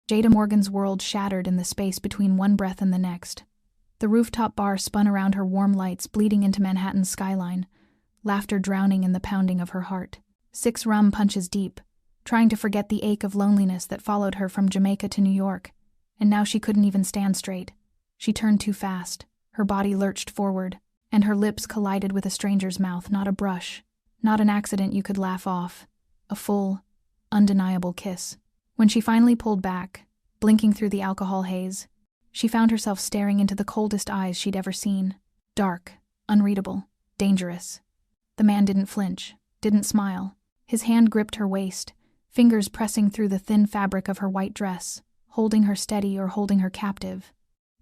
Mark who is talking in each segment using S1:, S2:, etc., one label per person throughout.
S1: Jada Morgan's world shattered in the space between one breath and the next. The rooftop bar spun around her, warm lights bleeding into Manhattan's skyline, laughter drowning in the pounding of her heart. 6 rum punches deep, trying to forget the ache of loneliness that followed her from Jamaica to New York, and now she couldn't even stand straight. She turned too fast, her body lurched forward, and her lips collided with a stranger's mouth. Not a brush, not an accident you could laugh off. A full, undeniable kiss. When she finally pulled back, blinking through the alcohol haze, she found herself staring into the coldest eyes she'd ever seen. Dark, unreadable, dangerous. The man didn't flinch, didn't smile. His hand gripped her waist, fingers pressing through the thin fabric of her white dress, holding her steady or holding her captive.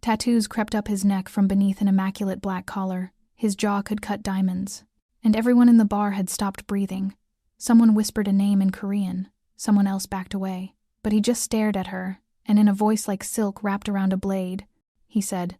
S1: Tattoos crept up his neck from beneath an immaculate black collar. His jaw could cut diamonds. And everyone in the bar had stopped breathing. Someone whispered a name in Korean. Someone else backed away. But he just stared at her, and in a voice like silk wrapped around a blade, he said,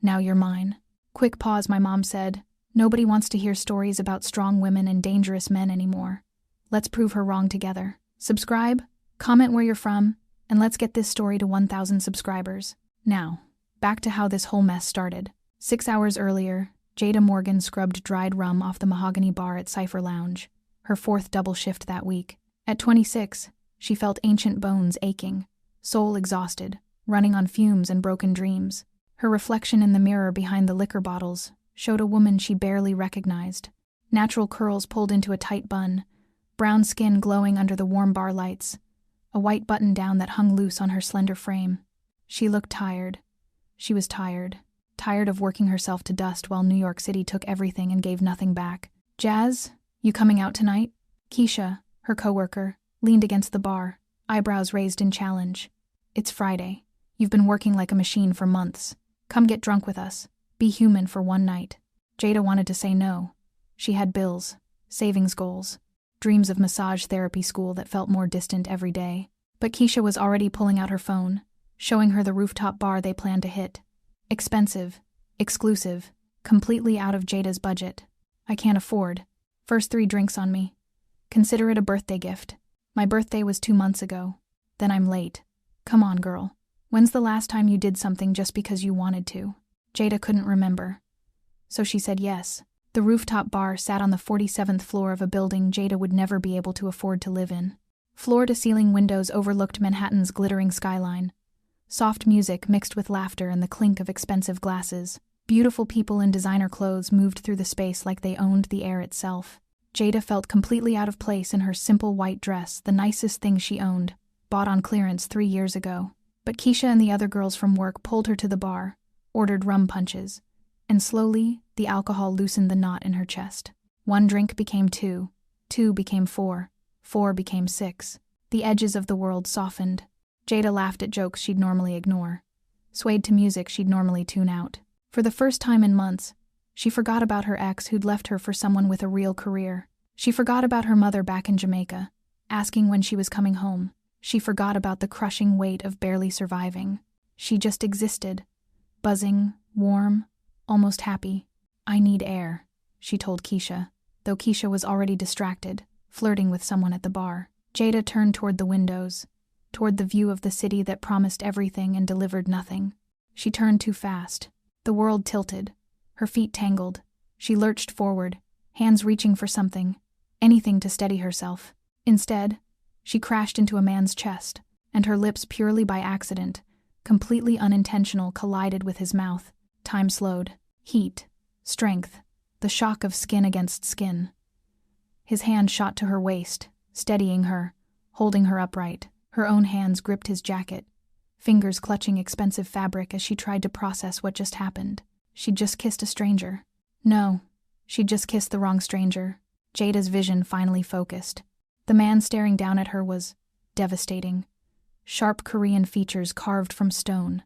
S1: "Now you're mine." Quick pause, my mom said. Nobody wants to hear stories about strong women and dangerous men anymore. Let's prove her wrong together. Subscribe, comment where you're from, and let's get this story to 1,000 subscribers. Now, back to how this whole mess started. 6 hours earlier, Jada Morgan scrubbed dried rum off the mahogany bar at Cypher Lounge, her 4th double shift that week. At 26, she felt ancient bones aching, soul exhausted, running on fumes and broken dreams. Her reflection in the mirror behind the liquor bottles showed a woman she barely recognized. Natural curls pulled into a tight bun, brown skin glowing under the warm bar lights, a white button-down that hung loose on her slender frame. She looked tired. She was tired of working herself to dust while New York City took everything and gave nothing back. "Jazz, you coming out tonight?" Keisha, her coworker, leaned against the bar, eyebrows raised in challenge. "It's Friday. You've been working like a machine for months. Come get drunk with us. Be human for one night." Jada wanted to say no. She had bills, savings goals, dreams of massage therapy school that felt more distant every day. But Keisha was already pulling out her phone, showing her the rooftop bar they planned to hit. Expensive, exclusive, completely out of Jada's budget. "I can't afford. First 3 drinks on me. Consider it a birthday gift. My birthday was 2 months ago. Then I'm late. Come on, girl. When's the last time you did something just because you wanted to?" Jada couldn't remember. So she said yes. The rooftop bar sat on the 47th floor of a building Jada would never be able to afford to live in. Floor-to-ceiling windows overlooked Manhattan's glittering skyline. Soft music mixed with laughter and the clink of expensive glasses. Beautiful people in designer clothes moved through the space like they owned the air itself. Jada felt completely out of place in her simple white dress, the nicest thing she owned, bought on clearance 3 years ago. But Keisha and the other girls from work pulled her to the bar, ordered rum punches, and slowly the alcohol loosened the knot in her chest. 1 drink became 2, 2 became 4, 4 became 6. The edges of the world softened. Jada laughed at jokes she'd normally ignore, swayed to music she'd normally tune out. For the first time in months, she forgot about her ex who'd left her for someone with a real career. She forgot about her mother back in Jamaica, asking when she was coming home. She forgot about the crushing weight of barely surviving. She just existed, buzzing, warm, almost happy. "I need air," she told Keisha, though Keisha was already distracted, flirting with someone at the bar. Jada turned toward the windows, toward the view of the city that promised everything and delivered nothing. She turned too fast. The world tilted. Her feet tangled. She lurched forward, hands reaching for something, anything to steady herself. Instead, she crashed into a man's chest, and her lips, purely by accident, completely unintentional, collided with his mouth. Time slowed. Heat, strength, the shock of skin against skin. His hand shot to her waist, steadying her, holding her upright. Her own hands gripped his jacket, fingers clutching expensive fabric as she tried to process what just happened. She'd just kissed a stranger. No, she'd just kissed the wrong stranger. Jada's vision finally focused. The man staring down at her was devastating. Sharp Korean features carved from stone.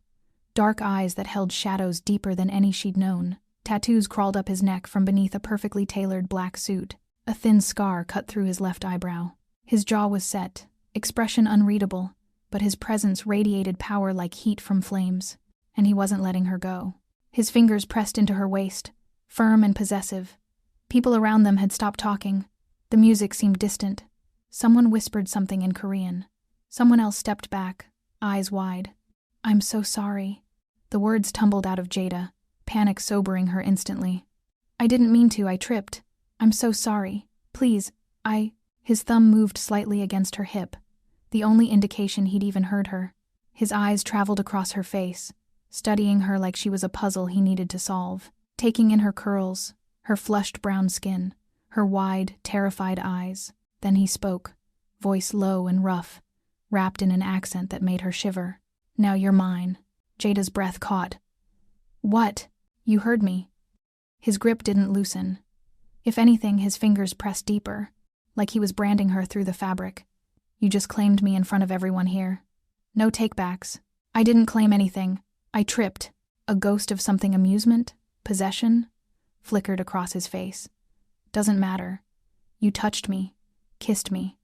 S1: Dark eyes that held shadows deeper than any she'd known. Tattoos crawled up his neck from beneath a perfectly tailored black suit. A thin scar cut through his left eyebrow. His jaw was set, expression unreadable, but his presence radiated power like heat from flames, and he wasn't letting her go. His fingers pressed into her waist, firm and possessive. People around them had stopped talking. The music seemed distant. Someone whispered something in Korean. Someone else stepped back, eyes wide. "I'm so sorry." The words tumbled out of Jada, panic sobering her instantly. "I didn't mean to, I tripped. I'm so sorry. Please, His thumb moved slightly against her hip, the only indication he'd even heard her. His eyes traveled across her face, studying her like she was a puzzle he needed to solve, taking in her curls, her flushed brown skin, her wide, terrified eyes. Then he spoke, voice low and rough, wrapped in an accent that made her shiver. "Now you're mine." Jada's breath caught. "What?" "You heard me." His grip didn't loosen. If anything, his fingers pressed deeper, like he was branding her through the fabric. "You just claimed me in front of everyone here. No takebacks." "I didn't claim anything. I tripped." A ghost of something, amusement, possession, flickered across his face. "Doesn't matter. You touched me, kissed me.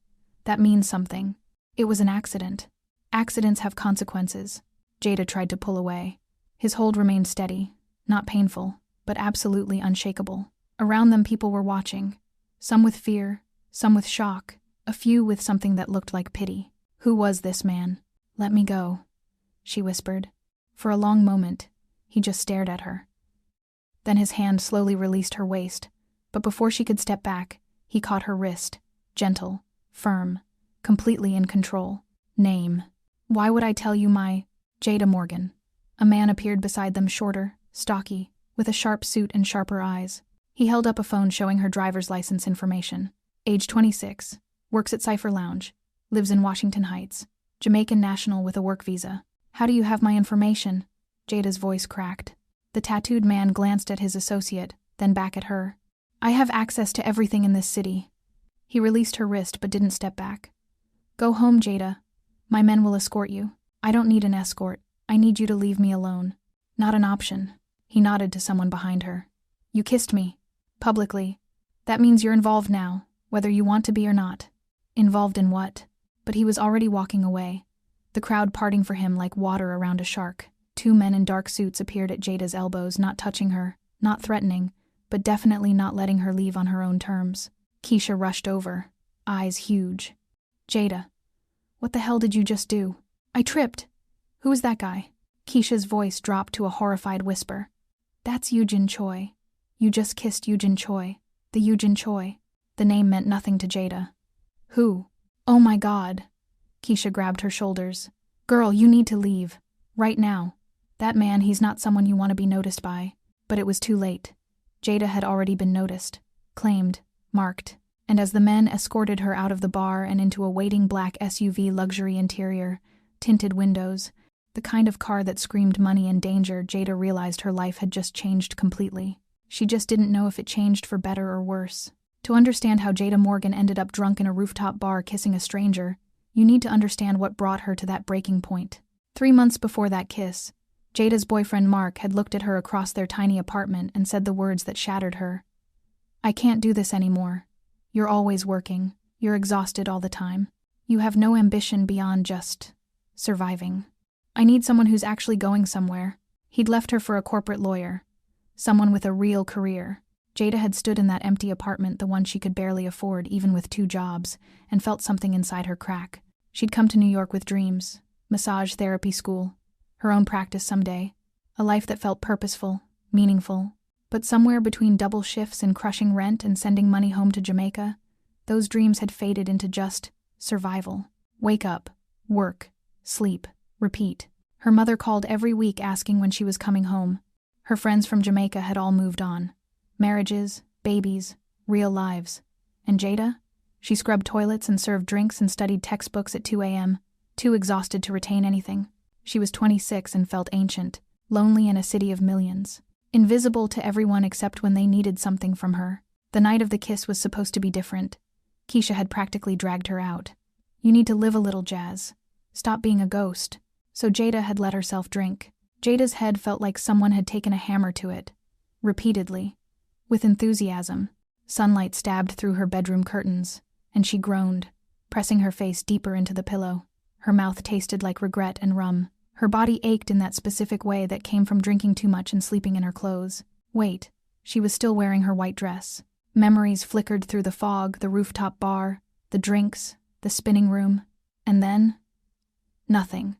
S1: That means something. It was an accident. Accidents have consequences." Jada tried to pull away. His hold remained steady, not painful, but absolutely unshakable. Around them people were watching, some with fear, some with shock, a few with something that looked like pity. Who was this man? "Let me go," she whispered. For a long moment, he just stared at her. Then his hand slowly released her waist, but before she could step back, he caught her wrist, gentle, firm, completely in control. "Name." "Why would I tell you my—" "Jada Morgan." A man appeared beside them, shorter, stocky, with a sharp suit and sharper eyes. He held up a phone showing her driver's license information. Age 26, works at Cypher Lounge, lives in Washington Heights, Jamaican national with a work visa. "How do you have my information?" Jada's voice cracked. The tattooed man glanced at his associate, then back at her. "I have access to everything in this city." He released her wrist but didn't step back. "Go home, Jada. My men will escort you." "I don't need an escort. I need you to leave me alone." "Not an option." He nodded to someone behind her. "You kissed me. Publicly. That means you're involved now, whether you want to be or not." "Involved in what?" But he was already walking away, the crowd parting for him like water around a shark. Two men in dark suits appeared at Jada's elbows, not touching her, not threatening, but definitely not letting her leave on her own terms. Keisha rushed over, eyes huge. "Jada, what the hell did you just do?" "I tripped." "Who is that guy?" Keisha's voice dropped to a horrified whisper. "That's Eugene Choi. You just kissed Eugene Choi. The Eugene Choi." The name meant nothing to Jada. "Who?" "Oh my God." Keisha grabbed her shoulders. "Girl, you need to leave. Right now. That man, he's not someone you want to be noticed by." But it was too late. Jada had already been noticed, claimed, marked, and as the men escorted her out of the bar and into a waiting black SUV luxury interior, tinted windows, the kind of car that screamed money and danger, Jada realized her life had just changed completely. She just didn't know if it changed for better or worse. To understand how Jada Morgan ended up drunk in a rooftop bar kissing a stranger, you need to understand what brought her to that breaking point. 3 months before that kiss, Jada's boyfriend Mark had looked at her across their tiny apartment and said the words that shattered her. "I can't do this anymore. You're always working. You're exhausted all the time. You have no ambition beyond just surviving. I need someone who's actually going somewhere." He'd left her for a corporate lawyer, someone with a real career. Jada had stood in that empty apartment, the one she could barely afford even with 2 jobs, and felt something inside her crack. She'd come to New York with dreams, massage therapy school, her own practice someday, a life that felt purposeful, meaningful. But somewhere between double shifts and crushing rent and sending money home to Jamaica, those dreams had faded into just survival. Wake up, work, sleep, repeat. Her mother called every week asking when she was coming home. Her friends from Jamaica had all moved on. Marriages, babies, real lives. And Jada? She scrubbed toilets and served drinks and studied textbooks at 2 a.m., too exhausted to retain anything. She was 26 and felt ancient, lonely in a city of millions. Invisible to everyone except when they needed something from her. The night of the kiss was supposed to be different. Keisha had practically dragged her out. "You need to live a little, Jazz. Stop being a ghost." So Jada had let herself drink. Jada's head felt like someone had taken a hammer to it. Repeatedly. With enthusiasm. Sunlight stabbed through her bedroom curtains, and she groaned, pressing her face deeper into the pillow. Her mouth tasted like regret and rum. Her body ached in that specific way that came from drinking too much and sleeping in her clothes. Wait, she was still wearing her white dress. Memories flickered through the fog, the rooftop bar, the drinks, the spinning room. And then? Nothing.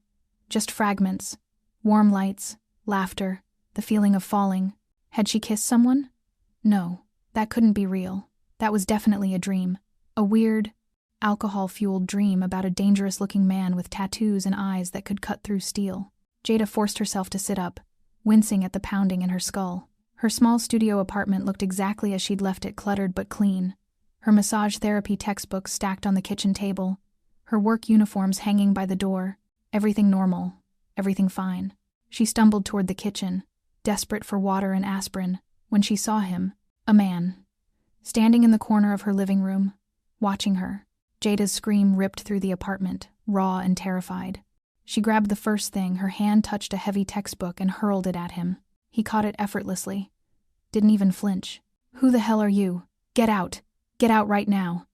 S1: Just fragments. Warm lights, laughter, the feeling of falling. Had she kissed someone? No, that couldn't be real. That was definitely a dream. A weird, alcohol-fueled dream about a dangerous-looking man with tattoos and eyes that could cut through steel. Jada forced herself to sit up, wincing at the pounding in her skull. Her small studio apartment looked exactly as she'd left it, cluttered but clean. Her massage therapy textbooks stacked on the kitchen table, her work uniforms hanging by the door. Everything normal, everything fine. She stumbled toward the kitchen, desperate for water and aspirin, when she saw him, a man, standing in the corner of her living room, watching her. Jada's scream ripped through the apartment, raw and terrified. She grabbed the first thing, her hand touched a heavy textbook and hurled it at him. He caught it effortlessly. Didn't even flinch. "Who the hell are you? Get out! Get out right now!"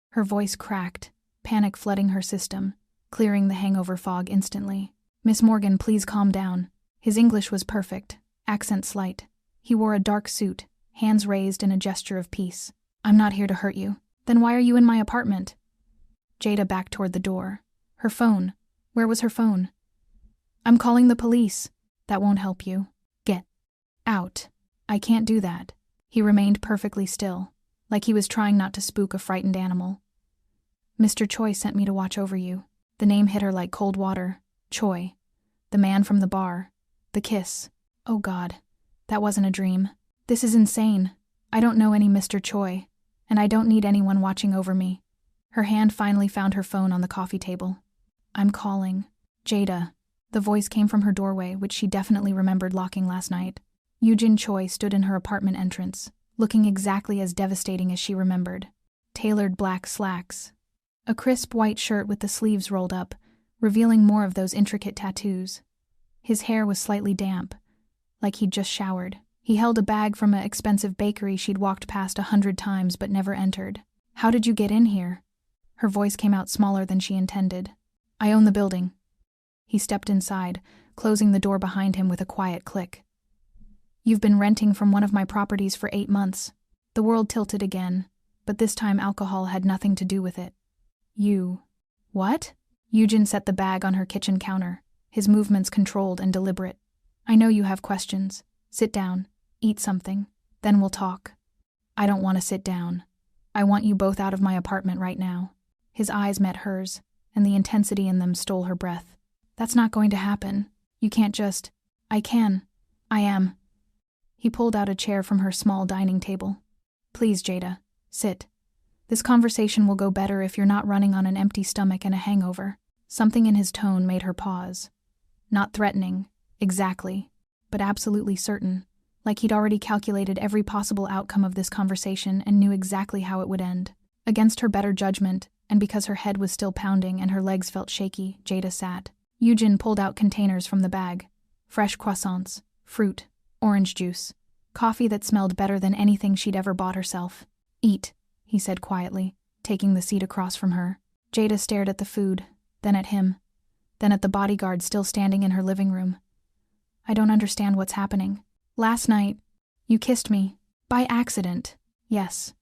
S1: Her voice cracked, panic flooding her system, clearing the hangover fog instantly. "Miss Morgan, please calm down." His English was perfect, accent slight. He wore a dark suit, hands raised in a gesture of peace. "I'm not here to hurt you." "Then why are you in my apartment?" Jada backed toward the door. Her phone. Where was her phone? "I'm calling the police." "That won't help you. Get out." "I can't do that." He remained perfectly still, like he was trying not to spook a frightened animal. "Mr. Choi sent me to watch over you." The name hit her like cold water. Choi. The man from the bar. The kiss. Oh God. That wasn't a dream. This is insane. I don't know any Mr. Choi, and I don't need anyone watching over me. Her hand finally found her phone on the coffee table. "I'm calling." "Jada." The voice came from her doorway, which she definitely remembered locking last night. Eugene Choi stood in her apartment entrance, looking exactly as devastating as she remembered. Tailored black slacks. A crisp white shirt with the sleeves rolled up, revealing more of those intricate tattoos. His hair was slightly damp, like he'd just showered. He held a bag from an expensive bakery she'd walked past 100 times but never entered. "How did you get in here?" Her voice came out smaller than she intended. "I own the building." He stepped inside, closing the door behind him with a quiet click. "You've been renting from one of my properties for 8 months. The world tilted again, but this time alcohol had nothing to do with it. You... What? Eugene set the bag on her kitchen counter, his movements controlled and deliberate. "I know you have questions. Sit down, eat something, then we'll talk." "I don't want to sit down. I want you both out of my apartment right now." His eyes met hers, and the intensity in them stole her breath. "That's not going to happen. You can't just..." "I can. I am." He pulled out a chair from her small dining table. "Please, Jada, sit. This conversation will go better if you're not running on an empty stomach and a hangover." Something in his tone made her pause. Not threatening, exactly, but absolutely certain, like he'd already calculated every possible outcome of this conversation and knew exactly how it would end. Against her better judgment, and because her head was still pounding and her legs felt shaky, Jada sat. Eugene pulled out containers from the bag. Fresh croissants, fruit, orange juice, coffee that smelled better than anything she'd ever bought herself. "Eat," he said quietly, taking the seat across from her. Jada stared at the food, then at him, then at the bodyguard still standing in her living room. "I don't understand what's happening." "Last night, you kissed me. By accident." "Yes."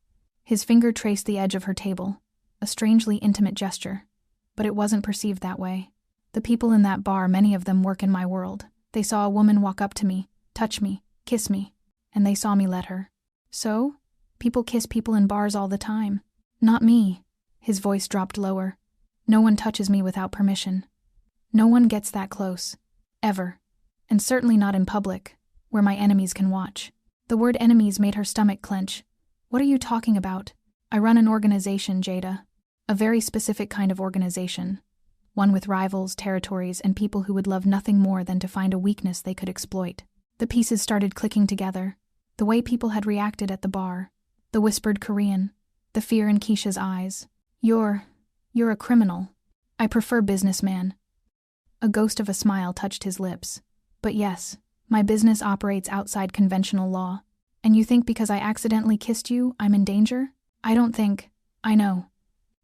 S1: His finger traced the edge of her table, a strangely intimate gesture, but it wasn't perceived that way. "The people in that bar, many of them work in my world. They saw a woman walk up to me, touch me, kiss me, and they saw me let her." "So? People kiss people in bars all the time." "Not me." His voice dropped lower. "No one touches me without permission. No one gets that close. Ever. And certainly not in public, where my enemies can watch." The word enemies made her stomach clench. "What are you talking about?" "I run an organization, Jada. A very specific kind of organization. One with rivals, territories, and people who would love nothing more than to find a weakness they could exploit." The pieces started clicking together. The way people had reacted at the bar. The whispered Korean. The fear in Keisha's eyes. You're a criminal." "I prefer businessman." A ghost of a smile touched his lips. "But yes, my business operates outside conventional law. And you think because I accidentally kissed you, I'm in danger? I don't think. I know."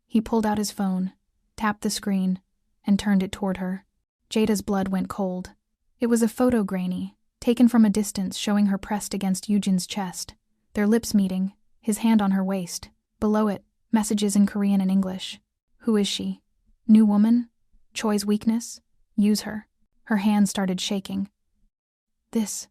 S1: He pulled out his phone, tapped the screen, and turned it toward her. Jada's blood went cold. It was a photo grainy, taken from a distance, showing her pressed against Eugene's chest, their lips meeting, his hand on her waist. Below it, messages in Korean and English. Who is she? New woman? Choi's weakness? Use her. Her hand started shaking. This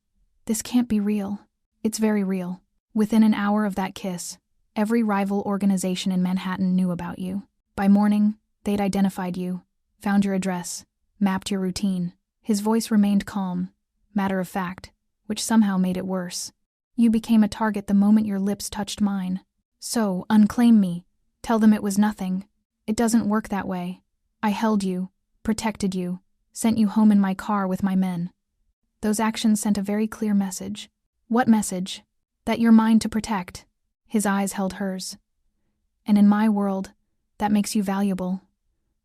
S1: can't be real. It's very real. Within an hour of that kiss, every rival organization in Manhattan knew about you. By morning, they'd identified you, found your address, mapped your routine. His voice remained calm, matter of fact, which somehow made it worse. You became a target the moment your lips touched mine. So, unclaim me. Tell them it was nothing. It doesn't work that way. I held you, protected you, sent you home in my car with my men. Those actions sent a very clear message. What message? That you're mine to protect. His eyes held hers. And in my world, that makes you valuable.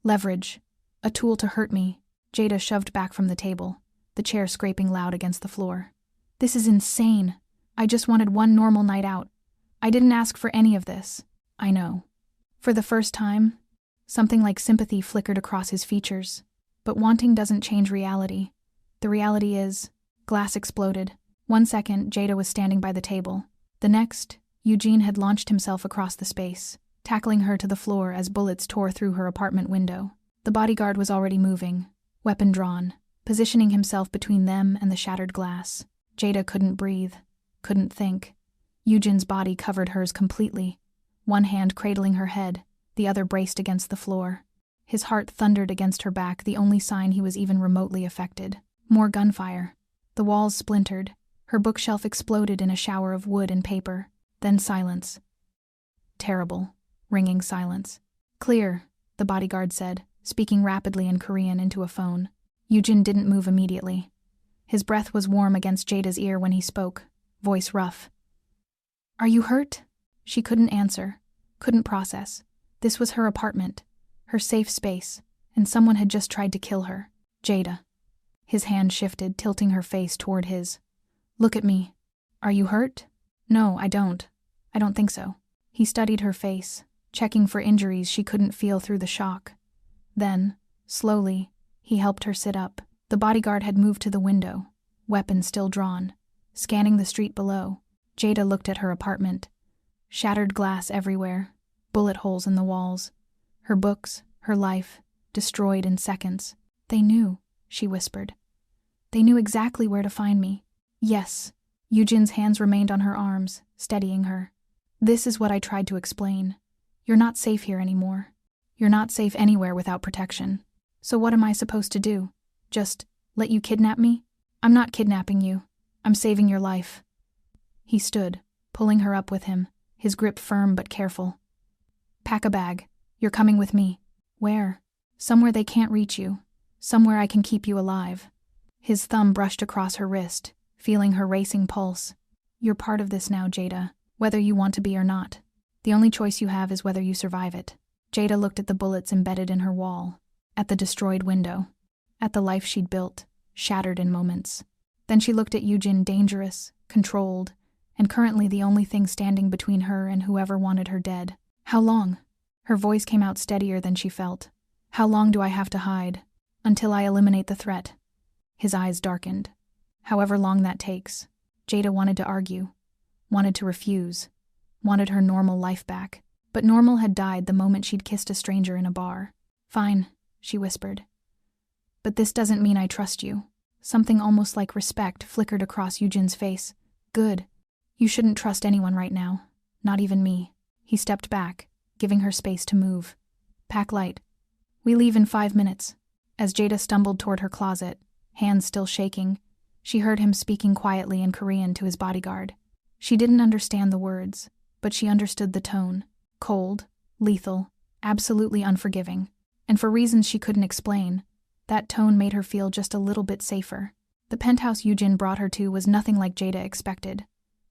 S1: Leverage. A tool to hurt me. Jada shoved back from the table, the chair scraping loud against the floor. This is insane. I just wanted one normal night out. I didn't ask for any of this. I know. For the first time, something like sympathy flickered across his features. But wanting doesn't change reality. The reality is, glass exploded. 1 second, Jada was standing by the table. The next, Eugene had launched himself across the space, tackling her to the floor as bullets tore through her apartment window. The bodyguard was already moving, weapon drawn, positioning himself between them and the shattered glass. Jada couldn't breathe, couldn't think. Eugene's body covered hers completely, one hand cradling her head, the other braced against the floor. His heart thundered against her back, the only sign he was even remotely affected. More gunfire. The walls splintered. Her bookshelf exploded in a shower of wood and paper. Then silence. Terrible, ringing silence. Clear, the bodyguard said, speaking rapidly in Korean into a phone. Eugene didn't move immediately. His breath was warm against Jada's ear when he spoke, voice rough. Are you hurt? She couldn't answer, couldn't process. This was her apartment, her safe space, and someone had just tried to kill her. Jada. His hand shifted, tilting her face toward his. Look at me. Are you hurt? No, I don't. I don't think so. He studied her face, checking for injuries she couldn't feel through the shock. Then, slowly, he helped her sit up. The bodyguard had moved to the window, weapon still drawn, scanning the street below. Jada looked at her apartment. Shattered glass everywhere, bullet holes in the walls. Her books, her life, destroyed in seconds. They knew, she whispered. They knew exactly where to find me. Yes. Eugene's hands remained on her arms, steadying her. This is what I tried to explain. You're not safe here anymore. You're not safe anywhere without protection. So what am I supposed to do? Just let you kidnap me? I'm not kidnapping you. I'm saving your life. He stood, pulling her up with him, his grip firm but careful. Pack a bag. You're coming with me. Where? Somewhere they can't reach you. Somewhere I can keep you alive. His thumb brushed across her wrist, feeling her racing pulse. You're part of this now, Jada, whether you want to be or not. The only choice you have is whether you survive it. Jada looked at the bullets embedded in her wall, at the destroyed window, at the life she'd built, shattered in moments. Then she looked at Eugene, dangerous, controlled, and currently the only thing standing between her and whoever wanted her dead. How long? Her voice came out steadier than she felt. How long do I have to hide? Until I eliminate the threat. His eyes darkened. However long that takes. Jada wanted to argue, wanted to refuse, wanted her normal life back. But normal had died the moment she'd kissed a stranger in a bar. Fine, she whispered. But this doesn't mean I trust you. Something almost like respect flickered across Eugene's face. Good. You shouldn't trust anyone right now. Not even me. He stepped back, giving her space to move. Pack light. We leave in 5 minutes. As Jada stumbled toward her closet, hands still shaking, she heard him speaking quietly in Korean to his bodyguard. She didn't understand the words, but she understood the tone. Cold, lethal, absolutely unforgiving. And for reasons she couldn't explain, that tone made her feel just a little bit safer. The penthouse Eugene brought her to was nothing like Jada expected.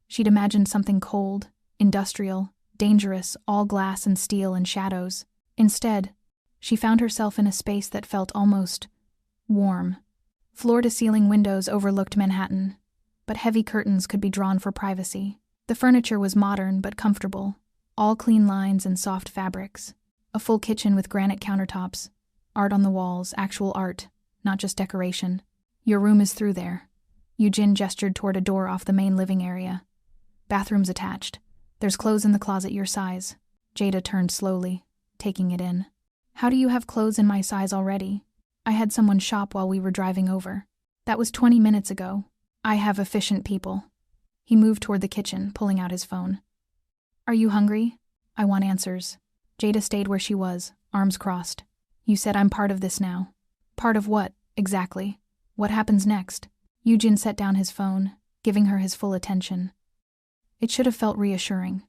S1: She'd imagined something cold, industrial, dangerous, all glass and steel and shadows. Instead, she found herself in a space that felt almost warm. Floor-to-ceiling windows overlooked Manhattan, but heavy curtains could be drawn for privacy. The furniture was modern but comfortable, all clean lines and soft fabrics. A full kitchen with granite countertops, art on the walls, actual art, not just decoration. Your room is through there. Eugene gestured toward a door off the main living area. Bathrooms attached. There's clothes in the closet your size. Jada turned slowly, taking it in. How do you have clothes in my size already? I had someone shop while we were driving over. That was 20 minutes ago. I have efficient people. He moved toward the kitchen, pulling out his phone. Are you hungry? I want answers. Jada stayed where she was, arms crossed. You said I'm part of this now. Part of what, exactly? What happens next? Eugene set down his phone, giving her his full attention. It should have felt reassuring.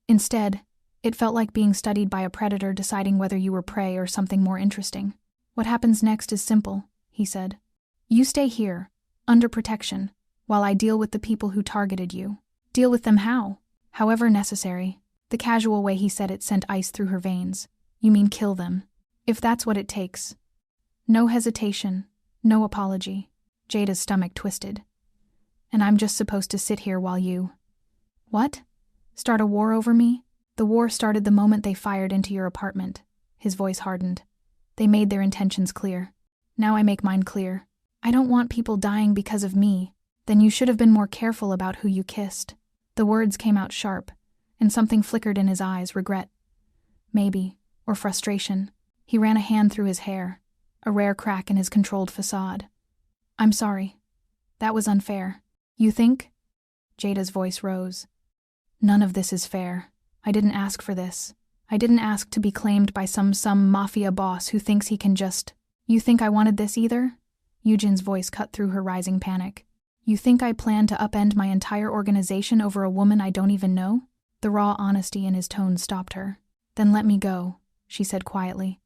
S1: Instead, it felt like being studied by a predator deciding whether you were prey or something more interesting. What happens next is simple, he said. You stay here, under protection, while I deal with the people who targeted you. Deal with them how? However necessary. The casual way he said it sent ice through her veins. You mean kill them. If that's what it takes. No hesitation, no apology. Jada's stomach twisted. And I'm just supposed to sit here while you… What? Start a war over me? The war started the moment they fired into your apartment. His voice hardened. They made their intentions clear. Now I make mine clear. I don't want people dying because of me. Then you should have been more careful about who you kissed. The words came out sharp, and something flickered in his eyes, regret. Maybe, or frustration. He ran a hand through his hair, a rare crack in his controlled facade. I'm sorry. That was unfair. You think? Jada's voice rose. None of this is fair. I didn't ask for this. I didn't ask to be claimed by some mafia boss who thinks he can just… You think I wanted this either? Eugene's voice cut through her rising panic. You think I planned to upend my entire organization over a woman I don't even know? The raw honesty in his tone stopped her. Then let me go, she said quietly.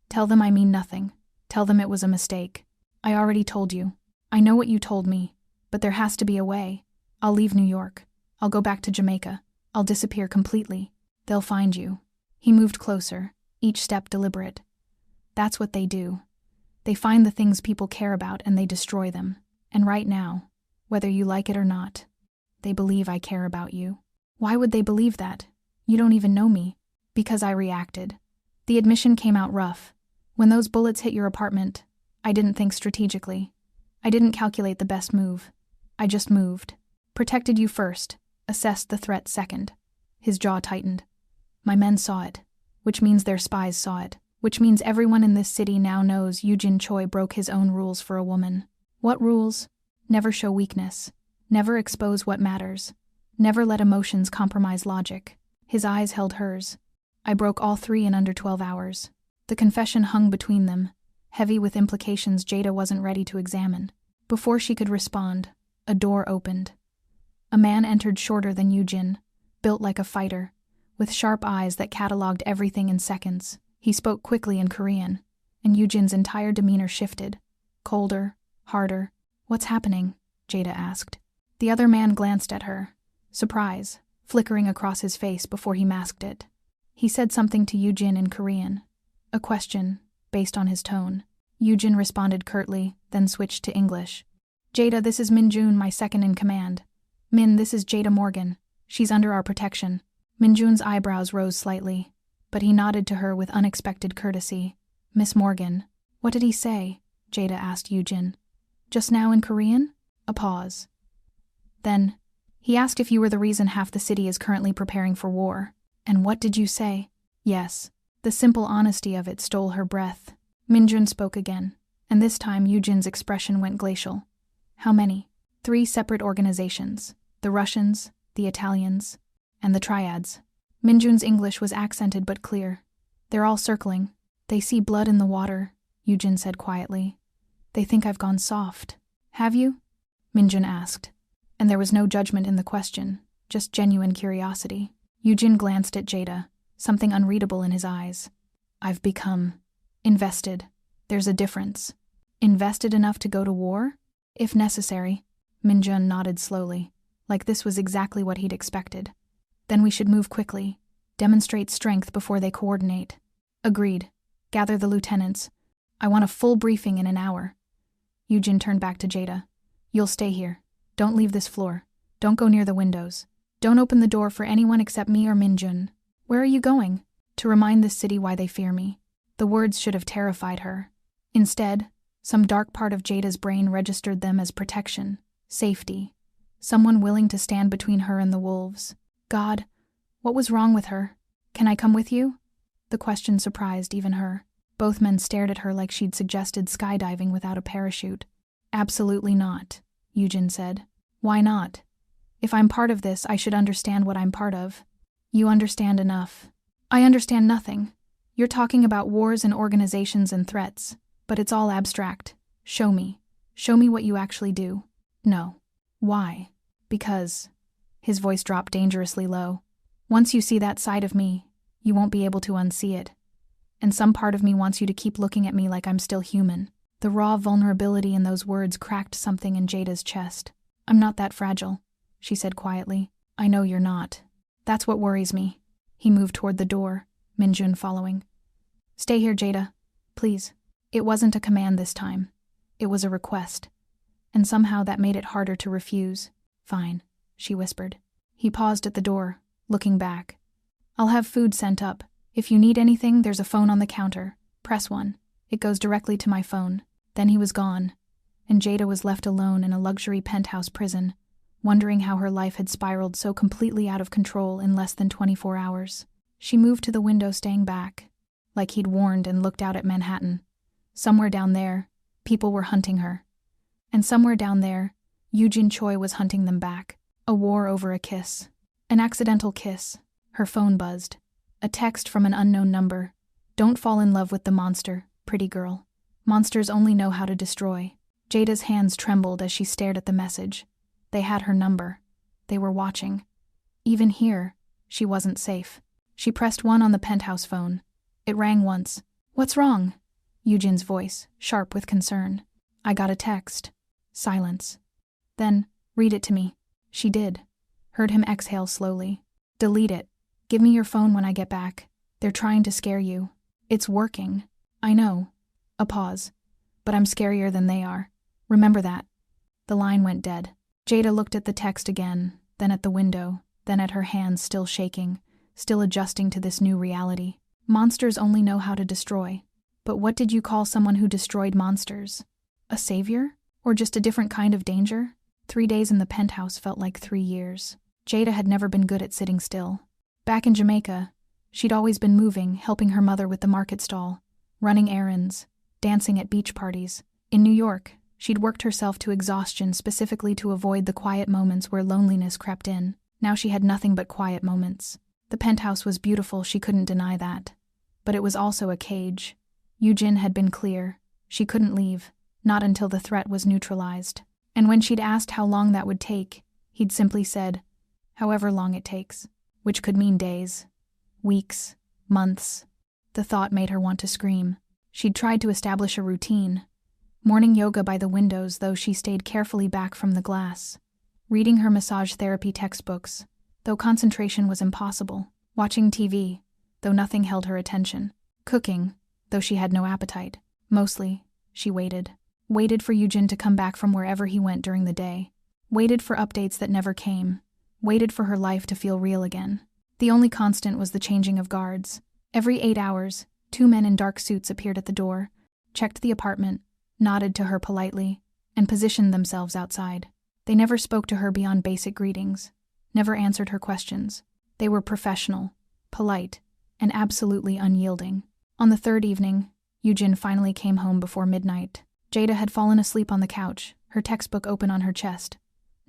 S1: Tell them I mean nothing. Tell them it was a mistake. I already told you. I know what you told me, but there has to be a way. I'll leave New York. I'll go back to Jamaica. I'll disappear completely. They'll find you. He moved closer, each step deliberate. That's what they do. They find the things people care about and they destroy them. And right now, whether you like it or not, they believe I care about you. Why would they believe that? You don't even know me. Because I reacted. The admission came out rough. When those bullets hit your apartment, I didn't think strategically. I didn't calculate the best move. I just moved. Protected you first, assessed the threat second. His jaw tightened. My men saw it, which means their spies saw it, which means everyone in this city now knows Eugene Choi broke his own rules for a woman. What rules? Never show weakness. Never expose what matters. Never let emotions compromise logic. His eyes held hers. I broke all three in under 12 hours. The confession hung between them, heavy with implications Jada wasn't ready to examine. Before she could respond, a door opened. A man entered shorter than Eugene, built like a fighter, with sharp eyes that cataloged everything in seconds. He spoke quickly in Korean, and Eugene's entire demeanor shifted. Colder, harder. What's happening? Jada asked. The other man glanced at her, surprise flickering across his face before he masked it. He said something to Eugene in Korean, a question based on his tone. Eugene responded curtly, then switched to English. Jada, this is Min-jun, my second in command. Min, this is Jada Morgan. She's under our protection. Min-jun's eyebrows rose slightly, but he nodded to her with unexpected courtesy. Miss Morgan. What did he say? Jada asked Eugene. Just now in Korean? A pause. Then, he asked if you were the reason half the city is currently preparing for war. And what did you say? Yes. The simple honesty of it stole her breath. Min-jun spoke again, and this time Eugene's expression went glacial. How many? 3 separate organizations. The Russians, the Italians, and the Triads. Min-jun's English was accented but clear. They're all circling. They see blood in the water, Eugene said quietly. They think I've gone soft. Have you? Min-jun asked. And there was no judgment in the question, just genuine curiosity. Eugene glanced at Jada, something unreadable in his eyes. I've become invested. There's a difference. Invested enough to go to war? If necessary. Min-jun nodded slowly, like this was exactly what he'd expected. Then we should move quickly. Demonstrate strength before they coordinate. Agreed. Gather the lieutenants. I want a full briefing in an hour. Eugene turned back to Jada. You'll stay here. Don't leave this floor. Don't go near the windows. Don't open the door for anyone except me or Min-jun. Where are you going? To remind this city why they fear me. The words should have terrified her. Instead, some dark part of Jada's brain registered them as protection, safety, someone willing to stand between her and the wolves. God, what was wrong with her? Can I come with you? The question surprised even her. Both men stared at her like she'd suggested skydiving without a parachute. Absolutely not, Yujin said. Why not? If I'm part of this, I should understand what I'm part of. You understand enough. I understand nothing. You're talking about wars and organizations and threats, but it's all abstract. Show me. Show me what you actually do. No. Why? Because. His voice dropped dangerously low. Once you see that side of me, you won't be able to unsee it. And some part of me wants you to keep looking at me like I'm still human. The raw vulnerability in those words cracked something in Jada's chest. I'm not that fragile, she said quietly. I know you're not. That's what worries me. He moved toward the door, Minjun following. Stay here, Jada. Please. It wasn't a command this time. It was a request. And somehow that made it harder to refuse. Fine, she whispered. He paused at the door, looking back. I'll have food sent up. If you need anything, there's a phone on the counter. Press 1. It goes directly to my phone. Then he was gone, and Jada was left alone in a luxury penthouse prison, wondering how her life had spiraled so completely out of control in less than 24 hours. She moved to the window, staying back, like he'd warned, and looked out at Manhattan. Somewhere down there, people were hunting her. And somewhere down there, Yujin Choi was hunting them back. A war over a kiss. An accidental kiss. Her phone buzzed. A text from an unknown number. Don't fall in love with the monster, pretty girl. Monsters only know how to destroy. Jada's hands trembled as she stared at the message. They had her number. They were watching. Even here, she wasn't safe. She pressed 1 on the penthouse phone. It rang once. What's wrong? Yujin's voice, sharp with concern. I got a text. Silence. Then, read it to me. She did. Heard him exhale slowly. Delete it. Give me your phone when I get back. They're trying to scare you. It's working. I know. A pause. But I'm scarier than they are. Remember that. The line went dead. Jada looked at the text again, then at the window, then at her hands still shaking, still adjusting to this new reality. Monsters only know how to destroy. But what did you call someone who destroyed monsters? A savior? Or just a different kind of danger? 3 days in the penthouse felt like 3 years. Jada had never been good at sitting still. Back in Jamaica, she'd always been moving, helping her mother with the market stall, running errands, dancing at beach parties. In New York, she'd worked herself to exhaustion specifically to avoid the quiet moments where loneliness crept in. Now she had nothing but quiet moments. The penthouse was beautiful, she couldn't deny that. But it was also a cage. Yujin had been clear. She couldn't leave, not until the threat was neutralized. And when she'd asked how long that would take, he'd simply said, however long it takes, which could mean days, weeks, months. The thought made her want to scream. She'd tried to establish a routine. Morning yoga by the windows, though she stayed carefully back from the glass. Reading her massage therapy textbooks, though concentration was impossible. Watching TV, though nothing held her attention. Cooking, though she had no appetite. Mostly, she waited. Waited for Yujin to come back from wherever he went during the day. Waited for updates that never came. Waited for her life to feel real again. The only constant was the changing of guards. Every 8 hours, 2 men in dark suits appeared at the door, checked the apartment, nodded to her politely, and positioned themselves outside. They never spoke to her beyond basic greetings, never answered her questions. They were professional, polite, and absolutely unyielding. On the 3rd evening, Yujin finally came home before midnight. Jada had fallen asleep on the couch, her textbook open on her chest.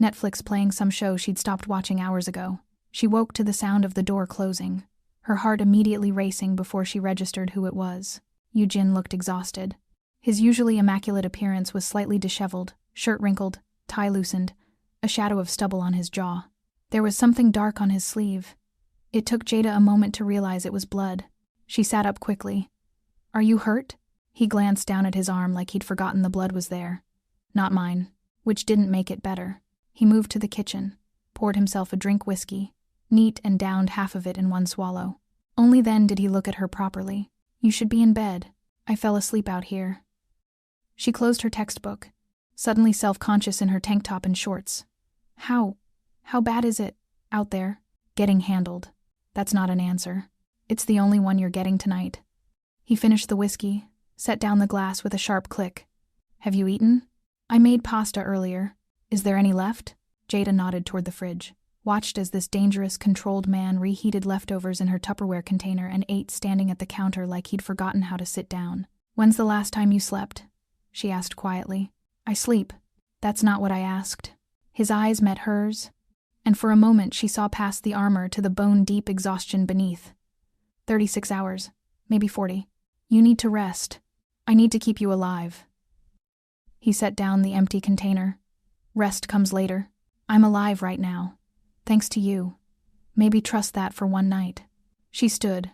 S1: Netflix playing some show she'd stopped watching hours ago. She woke to the sound of the door closing, her heart immediately racing before she registered who it was. Yujin looked exhausted. His usually immaculate appearance was slightly disheveled, shirt wrinkled, tie loosened, a shadow of stubble on his jaw. There was something dark on his sleeve. It took Jada a moment to realize it was blood. She sat up quickly. Are you hurt? He glanced down at his arm like he'd forgotten the blood was there. Not mine, which didn't make it better. He moved to the kitchen, poured himself a drink whiskey, neat, and downed half of it in one swallow. Only then did he look at her properly. You should be in bed. I fell asleep out here. She closed her textbook, suddenly self-conscious in her tank top and shorts. How bad is it, out there? Getting handled. That's not an answer. It's the only one you're getting tonight. He finished the whiskey, set down the glass with a sharp click. Have you eaten? I made pasta earlier. Is there any left? Jada nodded toward the fridge. watched as this dangerous, controlled man reheated leftovers in her Tupperware container and ate standing at the counter like he'd forgotten how to sit down. "When's the last time you slept?" she asked quietly. "I sleep." "That's not what I asked." His eyes met hers, and for a moment she saw past the armor to the bone-deep exhaustion beneath. 36 hours, maybe 40. "You need to rest. I need to keep you alive." He set down the empty container. "Rest comes later. I'm alive right now. Thanks to you. Maybe trust that for one night." She stood,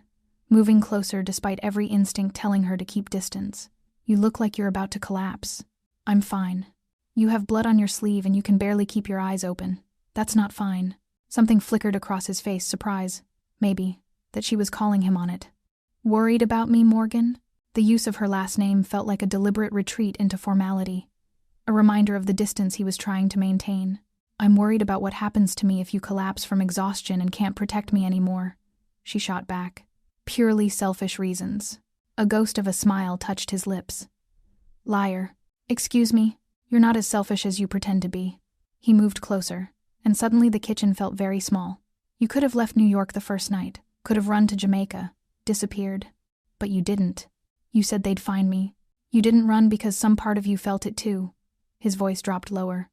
S1: moving closer despite every instinct telling her to keep distance. "You look like you're about to collapse." "I'm fine." "You have blood on your sleeve and you can barely keep your eyes open." "That's not fine." Something flickered across his face, surprise, maybe, that she was calling him on it. "Worried about me, Morgan?" The use of her last name felt like a deliberate retreat into formality, a reminder of the distance he was trying to maintain. "I'm worried about what happens to me if you collapse from exhaustion and can't protect me anymore," she shot back. "Purely selfish reasons." A ghost of a smile touched his lips. "Liar. Excuse me, you're not as selfish as you pretend to be." He moved closer, and suddenly the kitchen felt very small. "You could have left New York the first night, could have run to Jamaica, disappeared. But you didn't. You said they'd find me. You didn't run because some part of you felt it too." His voice dropped lower.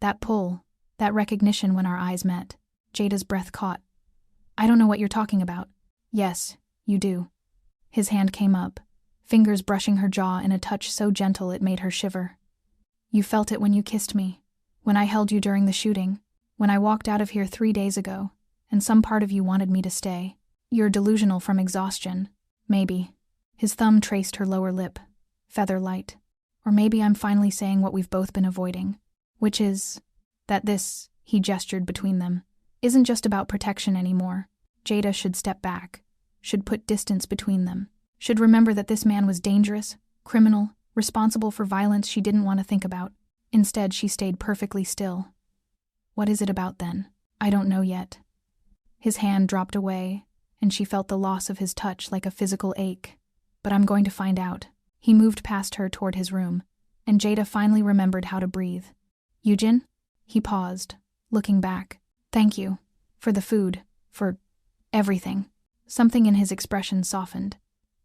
S1: "That pull, that recognition when our eyes met." Jada's breath caught. "I don't know what you're talking about." "Yes, you do." His hand came up, fingers brushing her jaw in a touch so gentle it made her shiver. "You felt it when you kissed me, when I held you during the shooting, when I walked out of here 3 days ago, and some part of you wanted me to stay. You're delusional from exhaustion. Maybe." His thumb traced her lower lip, feather light. "Or maybe I'm finally saying what we've both been avoiding, which is that this," he gestured between them, "isn't just about protection anymore. Jada should step back, should put distance between them, should remember that this man was dangerous, criminal, responsible for violence she didn't want to think about." Instead, she stayed perfectly still. "What is it about then?" "I don't know yet." His hand dropped away, and she felt the loss of his touch like a physical ache. "But I'm going to find out." He moved past her toward his room, and Jada finally remembered how to breathe. "Eugen?" He paused, looking back. "Thank you. For the food. For everything." Something in his expression softened.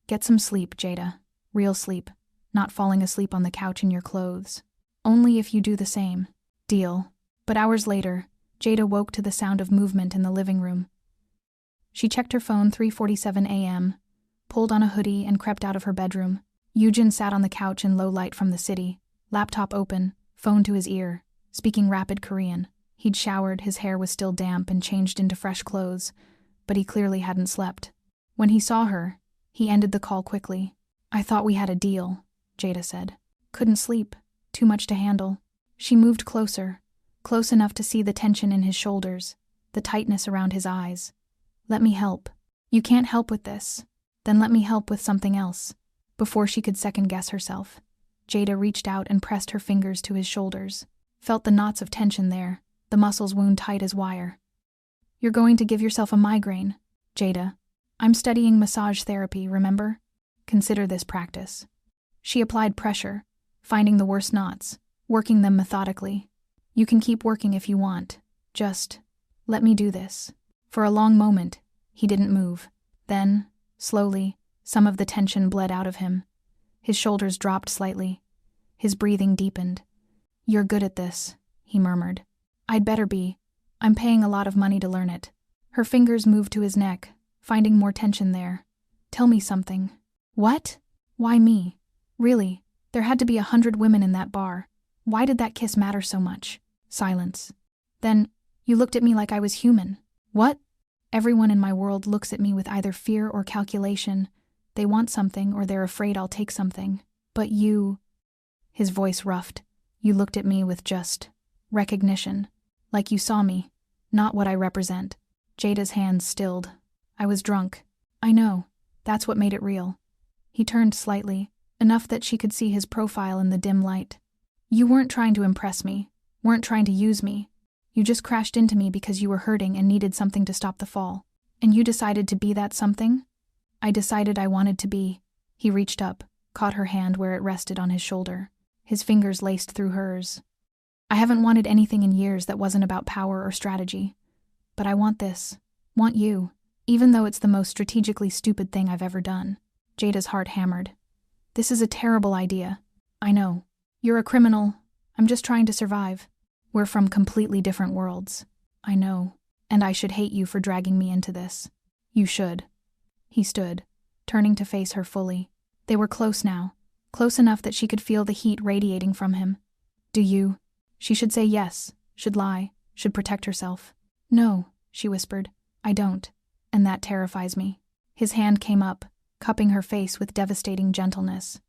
S1: "Get some sleep, Jada. Real sleep. Not falling asleep on the couch in your clothes. Only if you do the same. Deal." But hours later, Jada woke to the sound of movement in the living room. She checked her phone 3:47 a.m., pulled on a hoodie and crept out of her bedroom. Eugen sat on the couch in low light from the city, laptop open, phone to his ear, speaking rapid Korean. He'd showered, his hair was still damp and changed into fresh clothes, but he clearly hadn't slept. When he saw her, he ended the call quickly. "I thought we had a deal," Jada said. "Couldn't sleep. Too much to handle." She moved closer, close enough to see the tension in his shoulders, the tightness around his eyes. "Let me help." "You can't help with this." "Then let me help with something else." Before she could second-guess herself, Jada reached out and pressed her fingers to his shoulders, felt the knots of tension there, the muscles wound tight as wire. "You're going to give yourself a migraine, Jada. I'm studying massage therapy, remember? Consider this practice." She applied pressure, finding the worst knots, working them methodically. "You can keep working if you want. Just let me do this." For a long moment, he didn't move. Then, slowly, some of the tension bled out of him. His shoulders dropped slightly. His breathing deepened. "You're good at this," he murmured. "I'd better be. I'm paying a lot of money to learn it." Her fingers moved to his neck, finding more tension there. "Tell me something." "What? Why me? Really, there had to be 100 women in that bar. Why did that kiss matter so much?" Silence. "Then, you looked at me like I was human." "What?" "Everyone in my world looks at me with either fear or calculation. They want something or they're afraid I'll take something. But you..." His voice roughed. "You looked at me with just recognition. Like you saw me, not what I represent." Jada's hands stilled. "I was drunk." "I know. That's what made it real." He turned slightly, enough that she could see his profile in the dim light. "You weren't trying to impress me, weren't trying to use me. You just crashed into me because you were hurting and needed something to stop the fall. And you decided to be that something?" "I decided I wanted to be." He reached up, caught her hand where it rested on his shoulder. His fingers laced through hers. "I haven't wanted anything in years that wasn't about power or strategy. But I want this. Want you. Even though it's the most strategically stupid thing I've ever done. Jada's heart hammered. This is a terrible idea. I know. You're a criminal. I'm just trying to survive. We're from completely different worlds. I know. And I should hate you for dragging me into this. You should. He stood, turning to face her fully. They were close now. Close enough that she could feel the heat radiating from him. Do you? She should say yes, should lie, should protect herself. No, she whispered. I don't. And that terrifies me. His hand came up, cupping her face with devastating gentleness.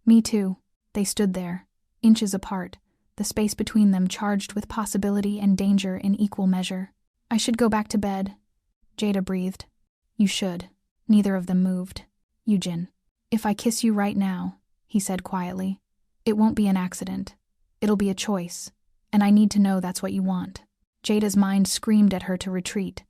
S1: Me too. They stood there, inches apart, the space between them charged with possibility and danger in equal measure. I should go back to bed, Jada breathed. You should. Neither of them moved. Eugen. If I kiss you right now, he said quietly, it won't be an accident. It'll be a choice. And I need to know that's what you want. Jada's mind screamed at her to retreat.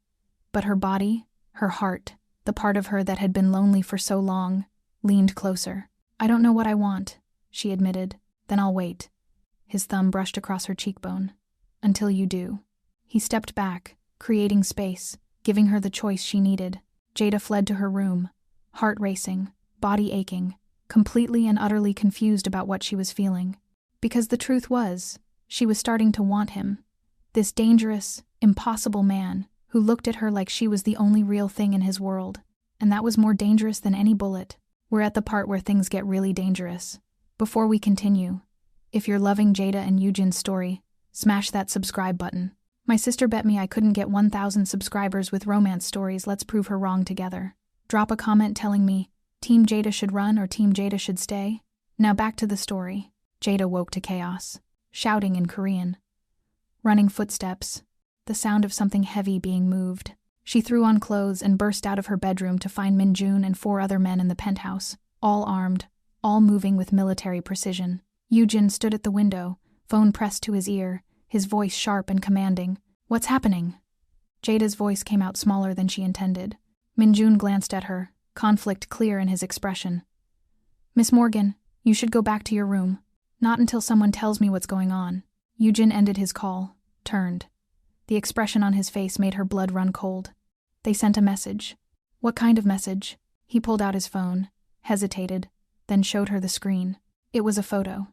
S1: But her body, her heart, the part of her that had been lonely for so long, leaned closer. I don't know what I want, she admitted. Then I'll wait. His thumb brushed across her cheekbone. Until you do. He stepped back, creating space, giving her the choice she needed. Jada fled to her room, heart racing, body aching, completely and utterly confused about what she was feeling. Because the truth was, she was starting to want him. This dangerous, impossible man who looked at her like she was the only real thing in his world. And that was more dangerous than any bullet. We're at the part where things get really dangerous. Before we continue, if you're loving Jada and Eugen's story, smash that subscribe button. My sister bet me I couldn't get 1,000 subscribers with romance stories. Let's prove her wrong together. Drop a comment telling me, Team Jada should run or Team Jada should stay. Now back to the story. Jada woke to chaos, shouting in Korean. Running footsteps, the sound of something heavy being moved. She threw on clothes and burst out of her bedroom to find Minjun and 4 other men in the penthouse, all armed, all moving with military precision. Eugen stood at the window, phone pressed to his ear, his voice sharp and commanding. What's happening? Jada's voice came out smaller than she intended. Minjun glanced at her, conflict clear in his expression. Miss Morgan, you should go back to your room. Not until someone tells me what's going on. Eugen ended his call, turned. The expression on his face made her blood run cold. They sent a message. What kind of message? He pulled out his phone, hesitated, then showed her the screen. It was a photo.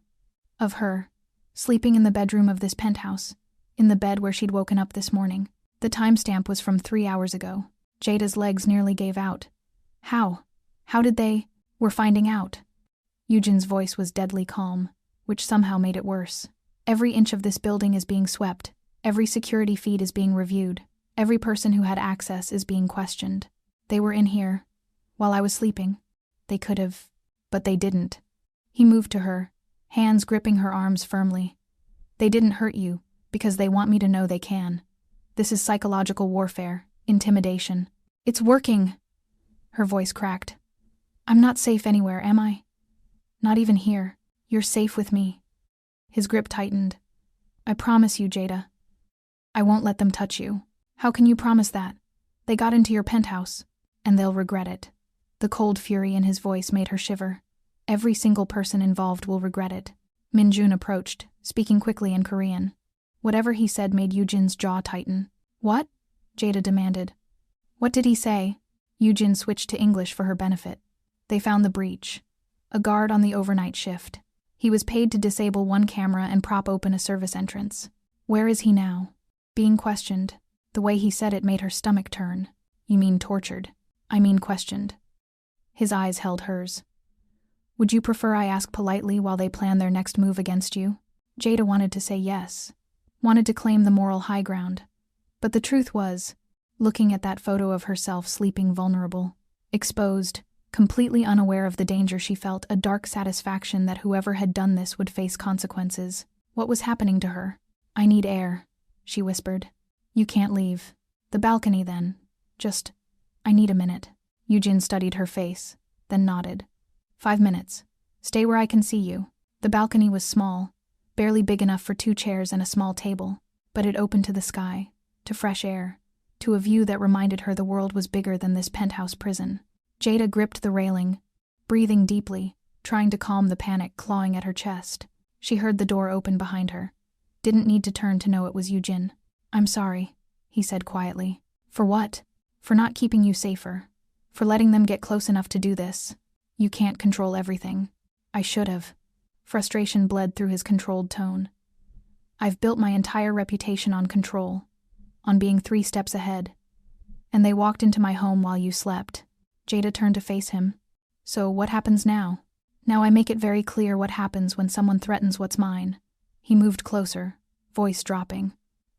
S1: Of her, sleeping in the bedroom of this penthouse, in the bed where she'd woken up this morning. The timestamp was from 3 hours ago. Jada's legs nearly gave out. How? How did they? We're finding out. Eugen's voice was deadly calm, which somehow made it worse. Every inch of this building is being swept. Every security feed is being reviewed. Every person who had access is being questioned. They were in here, while I was sleeping. They could have, but they didn't. He moved to her, hands gripping her arms firmly. They didn't hurt you, because they want me to know they can. This is psychological warfare, intimidation. It's working. Her voice cracked. I'm not safe anywhere, am I? Not even here. You're safe with me. His grip tightened. I promise you, Jada. I won't let them touch you. How can you promise that? They got into your penthouse, and they'll regret it. The cold fury in his voice made her shiver. Every single person involved will regret it. Minjun approached, speaking quickly in Korean. Whatever he said made Eugen's jaw tighten. What? Jada demanded. What did he say? Eugen switched to English for her benefit. They found the breach. A guard on the overnight shift. He was paid to disable one camera and prop open a service entrance. Where is he now? Being questioned. The way he said it made her stomach turn. You mean tortured. I mean questioned. His eyes held hers. Would you prefer I ask politely while they plan their next move against you? Jada wanted to say yes. Wanted to claim the moral high ground. But the truth was, looking at that photo of herself sleeping vulnerable, exposed, completely unaware of the danger she felt, a dark satisfaction that whoever had done this would face consequences. What was happening to her? I need air, she whispered. You can't leave. The balcony then. I need a minute. Eugen studied her face, then nodded. 5 minutes. Stay where I can see you. The balcony was small, barely big enough for 2 chairs and a small table, but it opened to the sky, to fresh air, to a view that reminded her the world was bigger than this penthouse prison. Jada gripped the railing, breathing deeply, trying to calm the panic clawing at her chest. She heard the door open behind her. Didn't need to turn to know it was Eugen. I'm sorry. he said quietly. For what? For not keeping you safer. For letting them get close enough to do this. You can't control everything. I should have. Frustration bled through his controlled tone. I've built my entire reputation on control, on being 3 steps ahead. And they walked into my home while you slept. Jada turned to face him. So what happens now? Now I make it very clear what happens when someone threatens what's mine. He moved closer, voice dropping.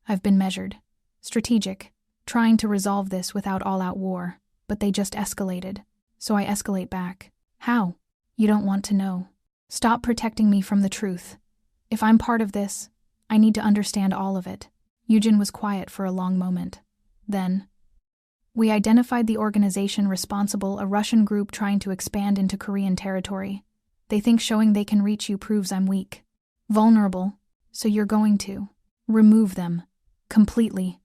S1: I've been measured. Strategic. Trying to resolve this without all-out war. But they just escalated. So I escalate back. How? You don't want to know. Stop protecting me from the truth. If I'm part of this, I need to understand all of it. Eugen was quiet for a long moment. Then, we identified the organization responsible, a Russian group trying to expand into Korean territory. They think showing they can reach you proves I'm weak. Vulnerable, so you're going to remove them. Completely.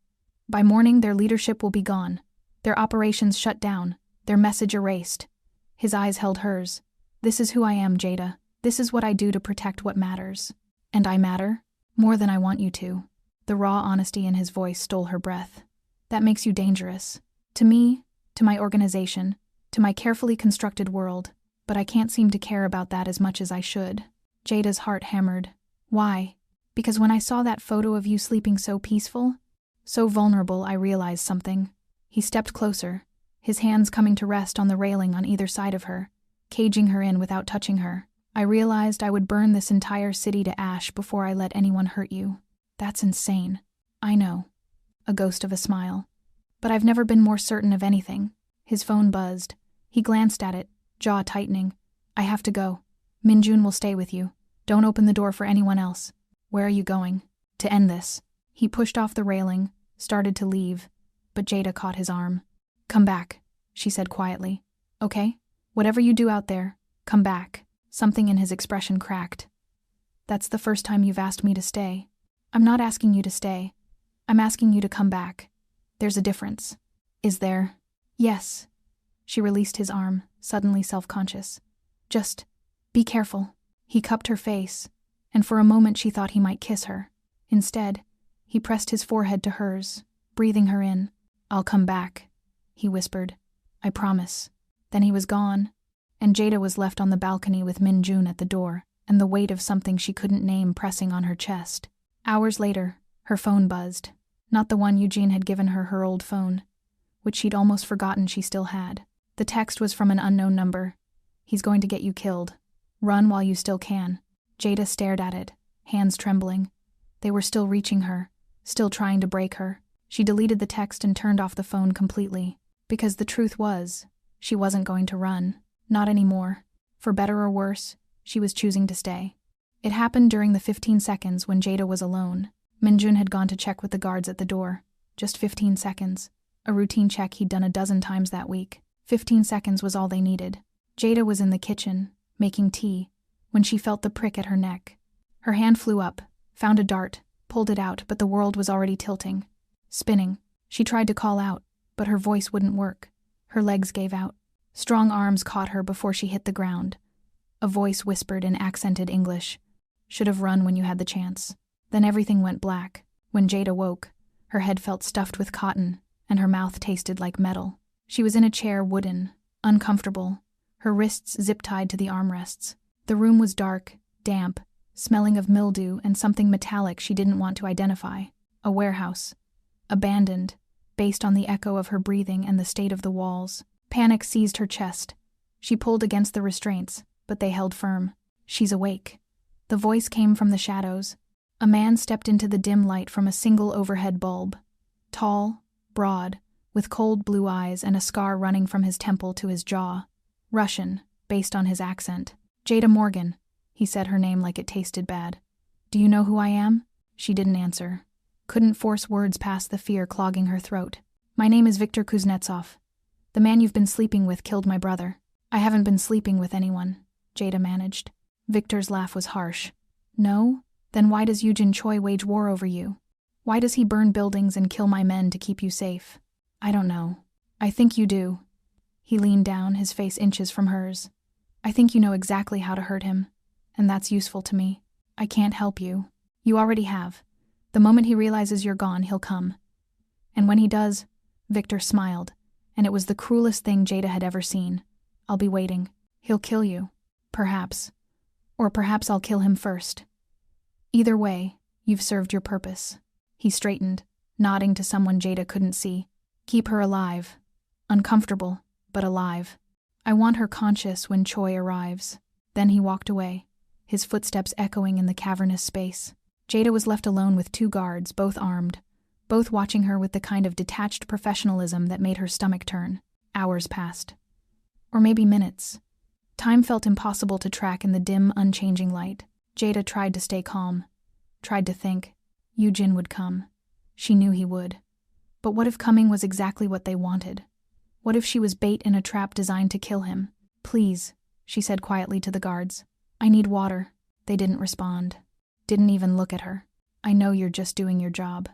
S1: By morning, their leadership will be gone. Their operations shut down. Their message erased. His eyes held hers. This is who I am, Jada. This is what I do to protect what matters. And I matter? More than I want you to. The raw honesty in his voice stole her breath. That makes you dangerous. To me, to my organization, to my carefully constructed world, but I can't seem to care about that as much as I should. Jada's heart hammered. Why? Because when I saw that photo of you sleeping so peaceful, so vulnerable, I realized something. He stepped closer, his hands coming to rest on the railing on either side of her, caging her in without touching her. I realized I would burn this entire city to ash before I let anyone hurt you. That's insane. I know. A ghost of a smile. But I've never been more certain of anything. His phone buzzed. He glanced at it, jaw tightening. I have to go. Minjun will stay with you. Don't open the door for anyone else. Where are you going? To end this. He pushed off the railing, started to leave, but Jada caught his arm. Come back, she said quietly. Okay? Whatever you do out there, come back. Something in his expression cracked. That's the first time you've asked me to stay. I'm not asking you to stay. I'm asking you to come back. There's a difference. Is there? Yes. She released his arm, suddenly self-conscious. Just be careful. He cupped her face, and for a moment she thought he might kiss her. Instead, he pressed his forehead to hers, breathing her in. I'll come back, he whispered. I promise. Then he was gone, and Jada was left on the balcony with Minjun at the door, and the weight of something she couldn't name pressing on her chest. Hours later, her phone buzzed. Not the one Eugene had given her old phone, which she'd almost forgotten she still had. The text was from an unknown number. He's going to get you killed. Run while you still can. Jada stared at it, hands trembling. They were still reaching her, still trying to break her. She deleted the text and turned off the phone completely. Because the truth was, she wasn't going to run. Not anymore. For better or worse, she was choosing to stay. It happened during the 15 seconds when Jada was alone. Minjun had gone to check with the guards at the door. Just 15 seconds. A routine check he'd done a dozen times that week. 15 seconds was all they needed. Jada was in the kitchen, making tea, when she felt the prick at her neck. Her hand flew up, found a dart, pulled it out, but the world was already tilting. Spinning. She tried to call out, but her voice wouldn't work. Her legs gave out. Strong arms caught her before she hit the ground. A voice whispered in accented English. Should have run when you had the chance. Then everything went black. When Jada woke, her head felt stuffed with cotton, and her mouth tasted like metal. She was in a chair, wooden, uncomfortable, her wrists zip-tied to the armrests. The room was dark, damp, smelling of mildew and something metallic she didn't want to identify. A warehouse. Abandoned, based on the echo of her breathing and the state of the walls. Panic seized her chest. She pulled against the restraints, but they held firm. She's awake. The voice came from the shadows. A man stepped into the dim light from a single overhead bulb. Tall, broad, with cold blue eyes and a scar running from his temple to his jaw. Russian, based on his accent. Jada Morgan. He said her name like it tasted bad. Do you know who I am? She didn't answer. Couldn't force words past the fear clogging her throat. My name is Viktor Kuznetsov. The man you've been sleeping with killed my brother. I haven't been sleeping with anyone, Jada managed. Victor's laugh was harsh. No? Then why does Eugen Choi wage war over you? Why does he burn buildings and kill my men to keep you safe? I don't know. I think you do. He leaned down, his face inches from hers. I think you know exactly how to hurt him, and that's useful to me. I can't help you. You already have. The moment he realizes you're gone, he'll come. And when he does, Victor smiled, and it was the cruelest thing Jada had ever seen. I'll be waiting. He'll kill you. Perhaps. Or perhaps I'll kill him first. Either way, you've served your purpose. He straightened, nodding to someone Jada couldn't see. Keep her alive. Uncomfortable, but alive. I want her conscious when Choi arrives. Then he walked away, his footsteps echoing in the cavernous space. Jada was left alone with 2 guards, both armed, both watching her with the kind of detached professionalism that made her stomach turn. Hours passed. Or maybe minutes. Time felt impossible to track in the dim, unchanging light. Jada tried to stay calm, tried to think. Yoo-jin would come. She knew he would. But what if coming was exactly what they wanted? What if she was bait in a trap designed to kill him? Please, she said quietly to the guards. I need water. They didn't respond. Didn't even look at her. I know you're just doing your job.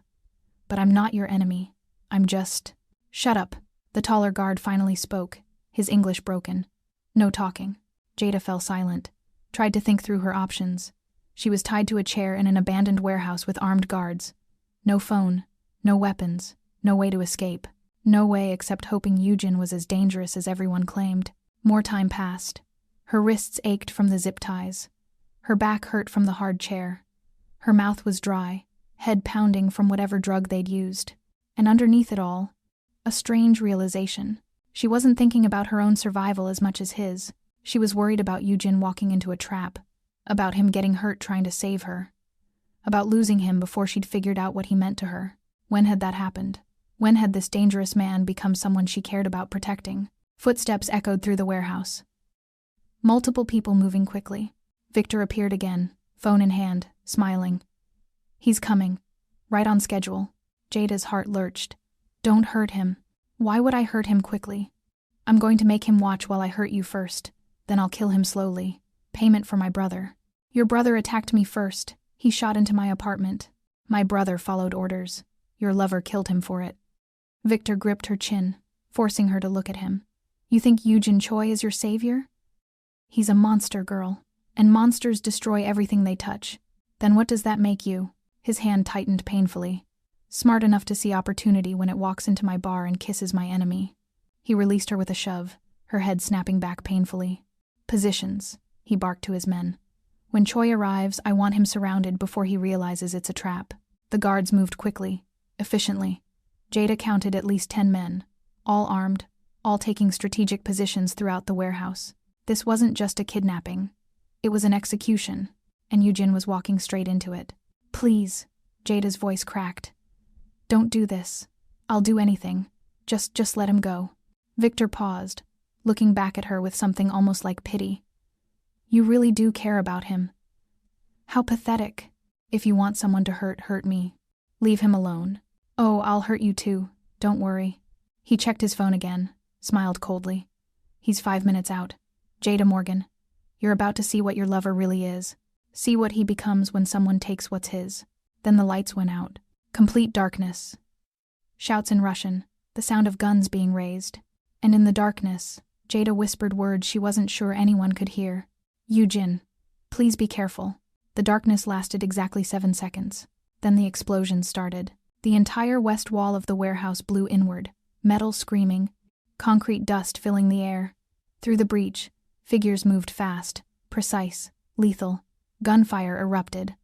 S1: But I'm not your enemy. I'm just... Shut up. The taller guard finally spoke, his English broken. No talking. Jada fell silent, tried to think through her options. She was tied to a chair in an abandoned warehouse with armed guards. No phone, no weapons, no way to escape. No way except hoping Yoo-jin was as dangerous as everyone claimed. More time passed. Her wrists ached from the zip ties. Her back hurt from the hard chair. Her mouth was dry, head pounding from whatever drug they'd used. And underneath it all, a strange realization. She wasn't thinking about her own survival as much as his. She was worried about Yoo-jin walking into a trap, about him getting hurt trying to save her, about losing him before she'd figured out what he meant to her. When had that happened? When had this dangerous man become someone she cared about protecting? Footsteps echoed through the warehouse. Multiple people moving quickly. Victor appeared again, phone in hand, smiling. He's coming. Right on schedule. Jada's heart lurched. Don't hurt him. Why would I hurt him quickly? I'm going to make him watch while I hurt you first. Then I'll kill him slowly. Payment for my brother. Your brother attacked me first. He shot into my apartment. My brother followed orders. Your lover killed him for it. Victor gripped her chin, forcing her to look at him. You think Yoo-jin Choi is your savior? He's a monster, girl. And monsters destroy everything they touch. Then what does that make you? His hand tightened painfully. Smart enough to see opportunity when it walks into my bar and kisses my enemy. He released her with a shove, her head snapping back painfully. Positions, he barked to his men. When Choi arrives, I want him surrounded before he realizes it's a trap. The guards moved quickly, efficiently. Jada counted at least 10 men, all armed, all taking strategic positions throughout the warehouse. This wasn't just a kidnapping. It was an execution, and Yoo-jin was walking straight into it. Please, Jada's voice cracked. Don't do this. I'll do anything. Just let him go. Victor paused, looking back at her with something almost like pity. You really do care about him. How pathetic. If you want someone to hurt me. Leave him alone. Oh, I'll hurt you too. Don't worry. He checked his phone again, smiled coldly. He's 5 minutes out. Jada Morgan, you're about to see what your lover really is. See what he becomes when someone takes what's his. Then the lights went out. Complete darkness. Shouts in Russian, the sound of guns being raised. And in the darkness, Jada whispered words she wasn't sure anyone could hear. Yoo-jin, please be careful. The darkness lasted exactly 7 seconds. Then the explosion started. The entire west wall of the warehouse blew inward, metal screaming, concrete dust filling the air. Through the breach, figures moved fast, precise, lethal. Gunfire erupted.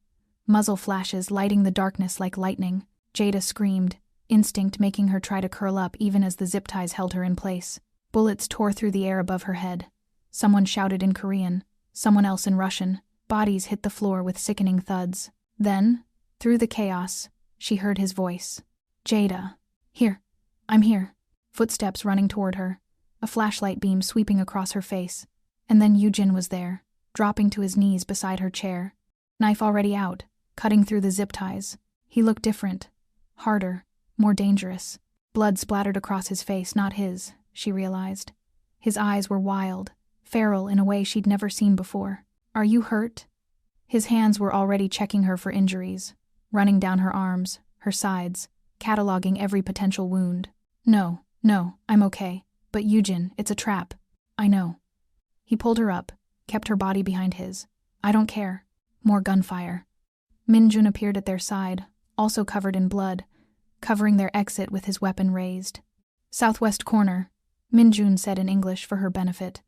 S1: Muzzle flashes lighting the darkness like lightning. Jada screamed, instinct making her try to curl up even as the zip ties held her in place. Bullets tore through the air above her head. Someone shouted in Korean, someone else in Russian. Bodies hit the floor with sickening thuds. Then, through the chaos, she heard his voice. Jada. Here. I'm here. Footsteps running toward her. A flashlight beam sweeping across her face. And then Yoo-jin was there, dropping to his knees beside her chair. Knife already out, cutting through the zip ties. He looked different. Harder. More dangerous. Blood splattered across his face, not his, she realized. His eyes were wild, feral in a way she'd never seen before. Are you hurt? His hands were already checking her for injuries, running down her arms, her sides, cataloging every potential wound. No, I'm okay. But Yoo-jin, it's a trap. I know. He pulled her up, kept her body behind his. I don't care. More gunfire. Min-jun appeared at their side, also covered in blood, covering their exit with his weapon raised. "Southwest corner," Minjun said in English for her benefit.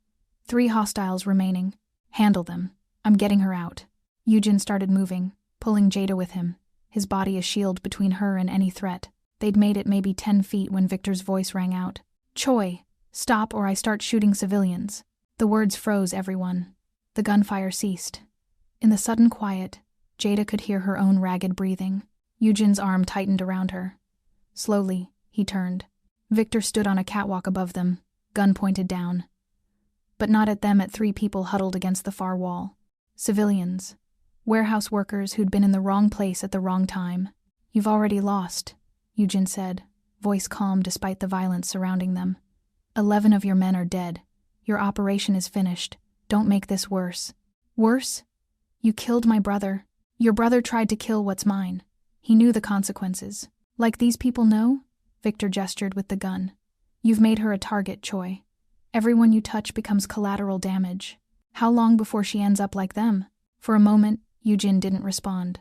S1: "3 hostiles remaining. Handle them. I'm getting her out." Yujin started moving, pulling Jada with him, his body a shield between her and any threat. They'd made it maybe 10 feet when Victor's voice rang out. "Choi, stop or I start shooting civilians." The words froze everyone. The gunfire ceased. In the sudden quiet, Jada could hear her own ragged breathing. Yujin's arm tightened around her. Slowly, he turned. Victor stood on a catwalk above them, gun pointed down. But not at them, at 3 people huddled against the far wall. Civilians. Warehouse workers who'd been in the wrong place at the wrong time. "You've already lost," Yujin said, voice calm despite the violence surrounding them. 11 of your men are dead. Your operation is finished. Don't make this worse." "Worse? You killed my brother. Your brother tried to kill what's mine. He knew the consequences. Like these people know?" Victor gestured with the gun. "You've made her a target, Choi. Everyone you touch becomes collateral damage. How long before she ends up like them?" For a moment, Yujin didn't respond.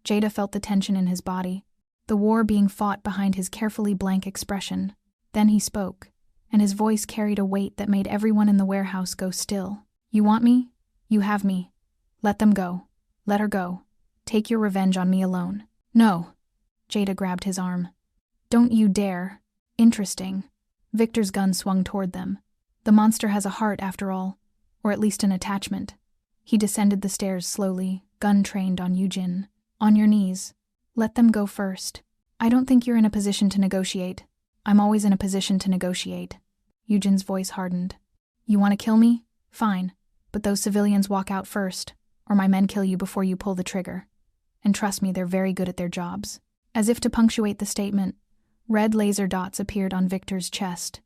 S1: Jada felt the tension in his body, the war being fought behind his carefully blank expression. Then he spoke, and his voice carried a weight that made everyone in the warehouse go still. "You want me? You have me. Let them go. Let her go. Take your revenge on me alone." "No." Jada grabbed his arm. "Don't you dare." "Interesting." Victor's gun swung toward them. The monster has a heart after all, or at least an attachment. He descended the stairs slowly, gun trained on Yujin. "On your knees. Let them go first. I don't think you're in a position to negotiate. I'm always in a position to negotiate." Yujin's voice hardened. "You want to kill me? Fine. But those civilians walk out first, or my men kill you before you pull the trigger. And trust me, they're very good at their jobs." As if to punctuate the statement, red laser dots appeared on Victor's chest.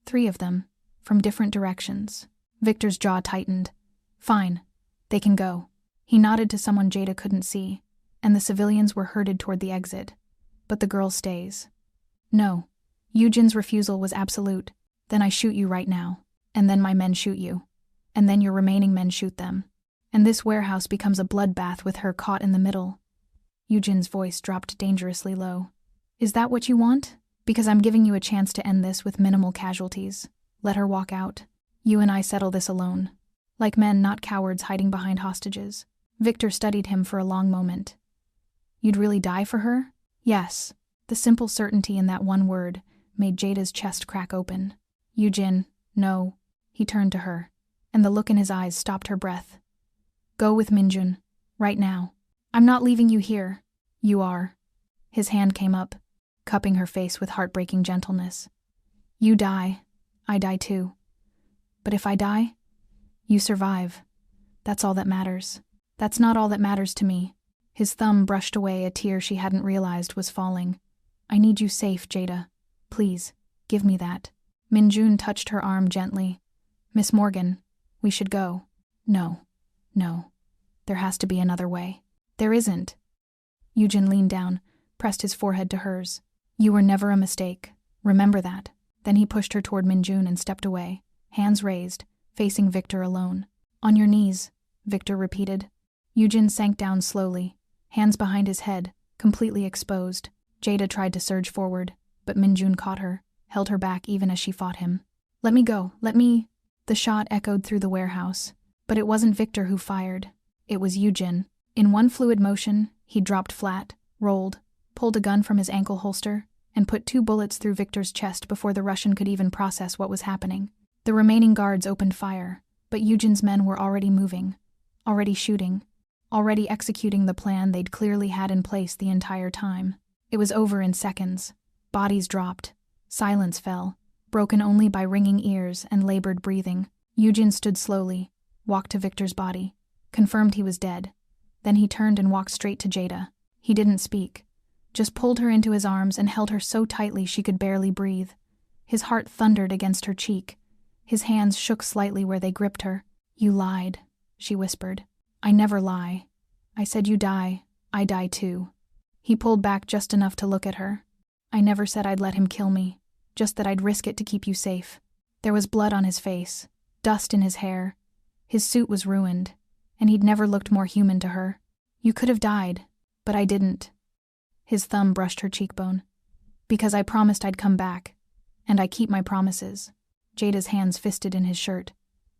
S1: 3 of them, from different directions. Victor's jaw tightened. "Fine. They can go." He nodded to someone Jada couldn't see, and the civilians were herded toward the exit. But the girl stays. "No." Yujin's refusal was absolute. "Then I shoot you right now. And then my men shoot you. And then your remaining men shoot them. And this warehouse becomes a bloodbath with her caught in the middle." Yujin's voice dropped dangerously low. "Is that what you want? Because I'm giving you a chance to end this with minimal casualties. Let her walk out. You and I settle this alone. Like men, not cowards hiding behind hostages." Victor studied him for a long moment. "You'd really die for her?" "Yes." The simple certainty in that one word made Jada's chest crack open. "Yujin, no." He turned to her, and the look in his eyes stopped her breath. "Go with Minjun. Right now. I'm not leaving you here." "You are." His hand came up, cupping her face with heartbreaking gentleness. "You die. I die too. But if I die, you survive. That's all that matters." "That's not all that matters to me." His thumb brushed away a tear she hadn't realized was falling. "I need you safe, Jada. Please, give me that." Minjun touched her arm gently. "Miss Morgan, we should go." "No. No. There has to be another way." "There isn't." Yujin leaned down, pressed his forehead to hers. "You were never a mistake. Remember that." Then he pushed her toward Minjun and stepped away, hands raised, facing Victor alone. "On your knees," Victor repeated. Yujin sank down slowly, hands behind his head, completely exposed. Jada tried to surge forward, but Minjun caught her, held her back even as she fought him. "Let me go, let me—" The shot echoed through the warehouse, but it wasn't Victor who fired. It was Yujin. In one fluid motion, he dropped flat, rolled, pulled a gun from his ankle holster, and put 2 bullets through Victor's chest before the Russian could even process what was happening. The remaining guards opened fire, but Yujin's men were already moving, already shooting, already executing the plan they'd clearly had in place the entire time. It was over in seconds. Bodies dropped. Silence fell, broken only by ringing ears and labored breathing. Yujin stood slowly, walked to Victor's body, confirmed he was dead. Then he turned and walked straight to Jada. He didn't speak, just pulled her into his arms and held her so tightly she could barely breathe. His heart thundered against her cheek. His hands shook slightly where they gripped her. "You lied," she whispered. "I never lie. I said you die. I die too." He pulled back just enough to look at her. "I never said I'd let him kill me, just that I'd risk it to keep you safe." There was blood on his face, dust in his hair. His suit was ruined, and he'd never looked more human to her. "You could have died, but I didn't." His thumb brushed her cheekbone. Because I promised I'd come back. And I keep my promises. Jada's hands fisted in his shirt.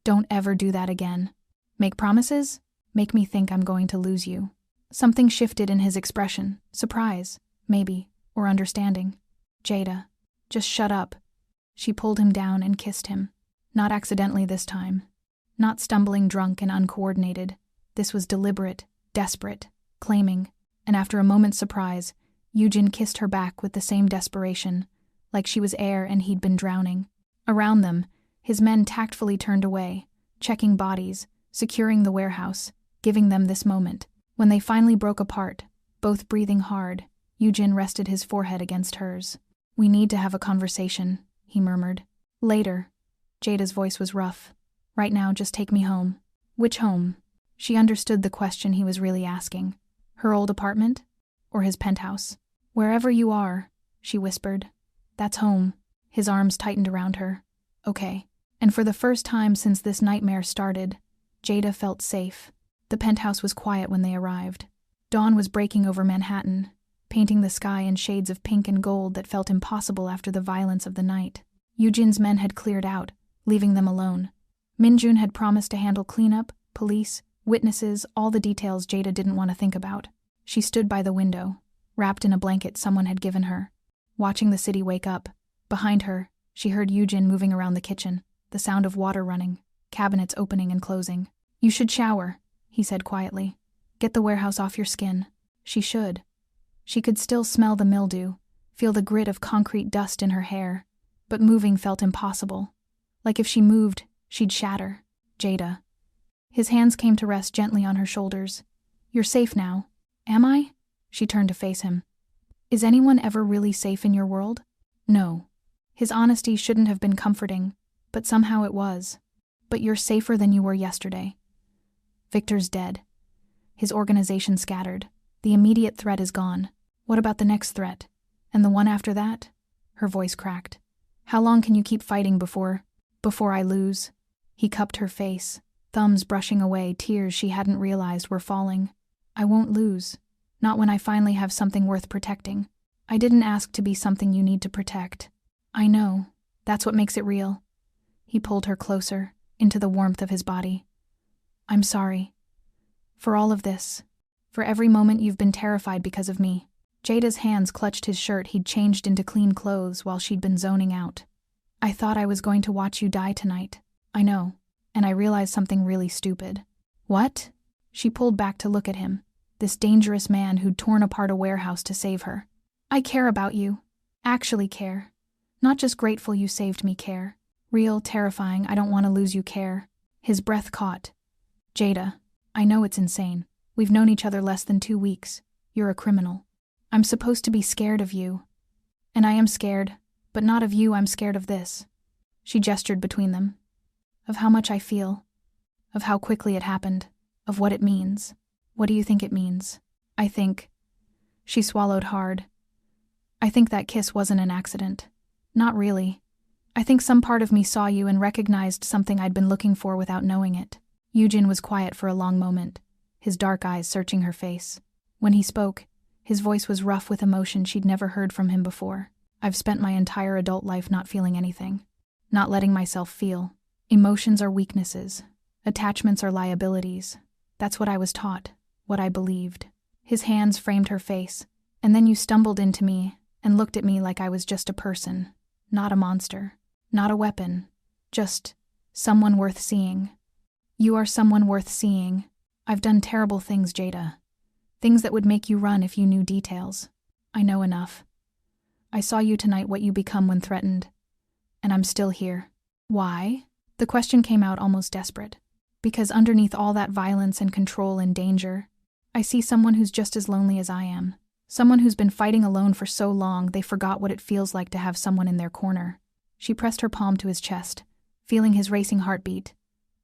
S1: Don't ever do that again. Make promises? Make me think I'm going to lose you. Something shifted in his expression. Surprise, maybe, or understanding. Jada, just shut up. She pulled him down and kissed him. Not accidentally this time. Not stumbling drunk and uncoordinated. This was deliberate, desperate, claiming, and after a moment's surprise, Eugen kissed her back with the same desperation, like she was air and he'd been drowning. Around them, his men tactfully turned away, checking bodies, securing the warehouse, giving them this moment. When they finally broke apart, both breathing hard, Eugen rested his forehead against hers. We need to have a conversation, he murmured. Later. Jada's voice was rough. Right now, just take me home. Which home? She understood the question he was really asking. Her old apartment? Or his penthouse? Wherever you are, she whispered. That's home. His arms tightened around her. Okay. And for the first time since this nightmare started, Jada felt safe. The penthouse was quiet when they arrived. Dawn was breaking over Manhattan, painting the sky in shades of pink and gold that felt impossible after the violence of the night. Eugen's men had cleared out, leaving them alone. Minjun had promised to handle cleanup, police, witnesses, all the details Jada didn't want to think about. She stood by the window, wrapped in a blanket someone had given her, watching the city wake up. Behind her, she heard Eugen moving around the kitchen, the sound of water running, cabinets opening and closing. You should shower, he said quietly. Get the warehouse off your skin. She should. She could still smell the mildew, feel the grit of concrete dust in her hair, but moving felt impossible. Like if she moved, she'd shatter. Jada. His hands came to rest gently on her shoulders. You're safe now. Am I? She turned to face him. Is anyone ever really safe in your world? No. His honesty shouldn't have been comforting, but somehow it was. But you're safer than you were yesterday. Victor's dead. His organization scattered. The immediate threat is gone. What about the next threat? And the one after that? Her voice cracked. How long can you keep fighting before I lose? He cupped her face, thumbs brushing away tears she hadn't realized were falling. I won't lose. Not when I finally have something worth protecting. I didn't ask to be something you need to protect. I know. That's what makes it real. He pulled her closer, into the warmth of his body. I'm sorry. For all of this. For every moment you've been terrified because of me. Jada's hands clutched his shirt he'd changed into clean clothes while she'd been zoning out. I thought I was going to watch you die tonight. I know. And I realized something really stupid. What? She pulled back to look at him, this dangerous man who'd torn apart a warehouse to save her. I care about you. Actually care. Not just grateful you saved me care. Real, terrifying, I don't want to lose you care. His breath caught. Jada, I know it's insane. We've known each other less than 2 weeks. You're a criminal. I'm supposed to be scared of you. And I am scared, but not of you, I'm scared of this. She gestured between them. Of how much I feel. Of how quickly it happened. Of what it means. What do you think it means? I think. She swallowed hard. I think that kiss wasn't an accident. Not really. I think some part of me saw you and recognized something I'd been looking for without knowing it. Eugen was quiet for a long moment, his dark eyes searching her face. When he spoke, his voice was rough with emotion she'd never heard from him before. I've spent my entire adult life not feeling anything. Not letting myself feel. Emotions are weaknesses. Attachments are liabilities. That's what I was taught, what I believed. His hands framed her face, and then you stumbled into me and looked at me like I was just a person, not a monster, not a weapon, just someone worth seeing. You are someone worth seeing. I've done terrible things, Jada. Things that would make you run if you knew details. I know enough. I saw you tonight what you become when threatened. And I'm still here. Why? The question came out almost desperate. Because underneath all that violence and control and danger, I see someone who's just as lonely as I am. Someone who's been fighting alone for so long they forgot what it feels like to have someone in their corner. She pressed her palm to his chest, feeling his racing heartbeat.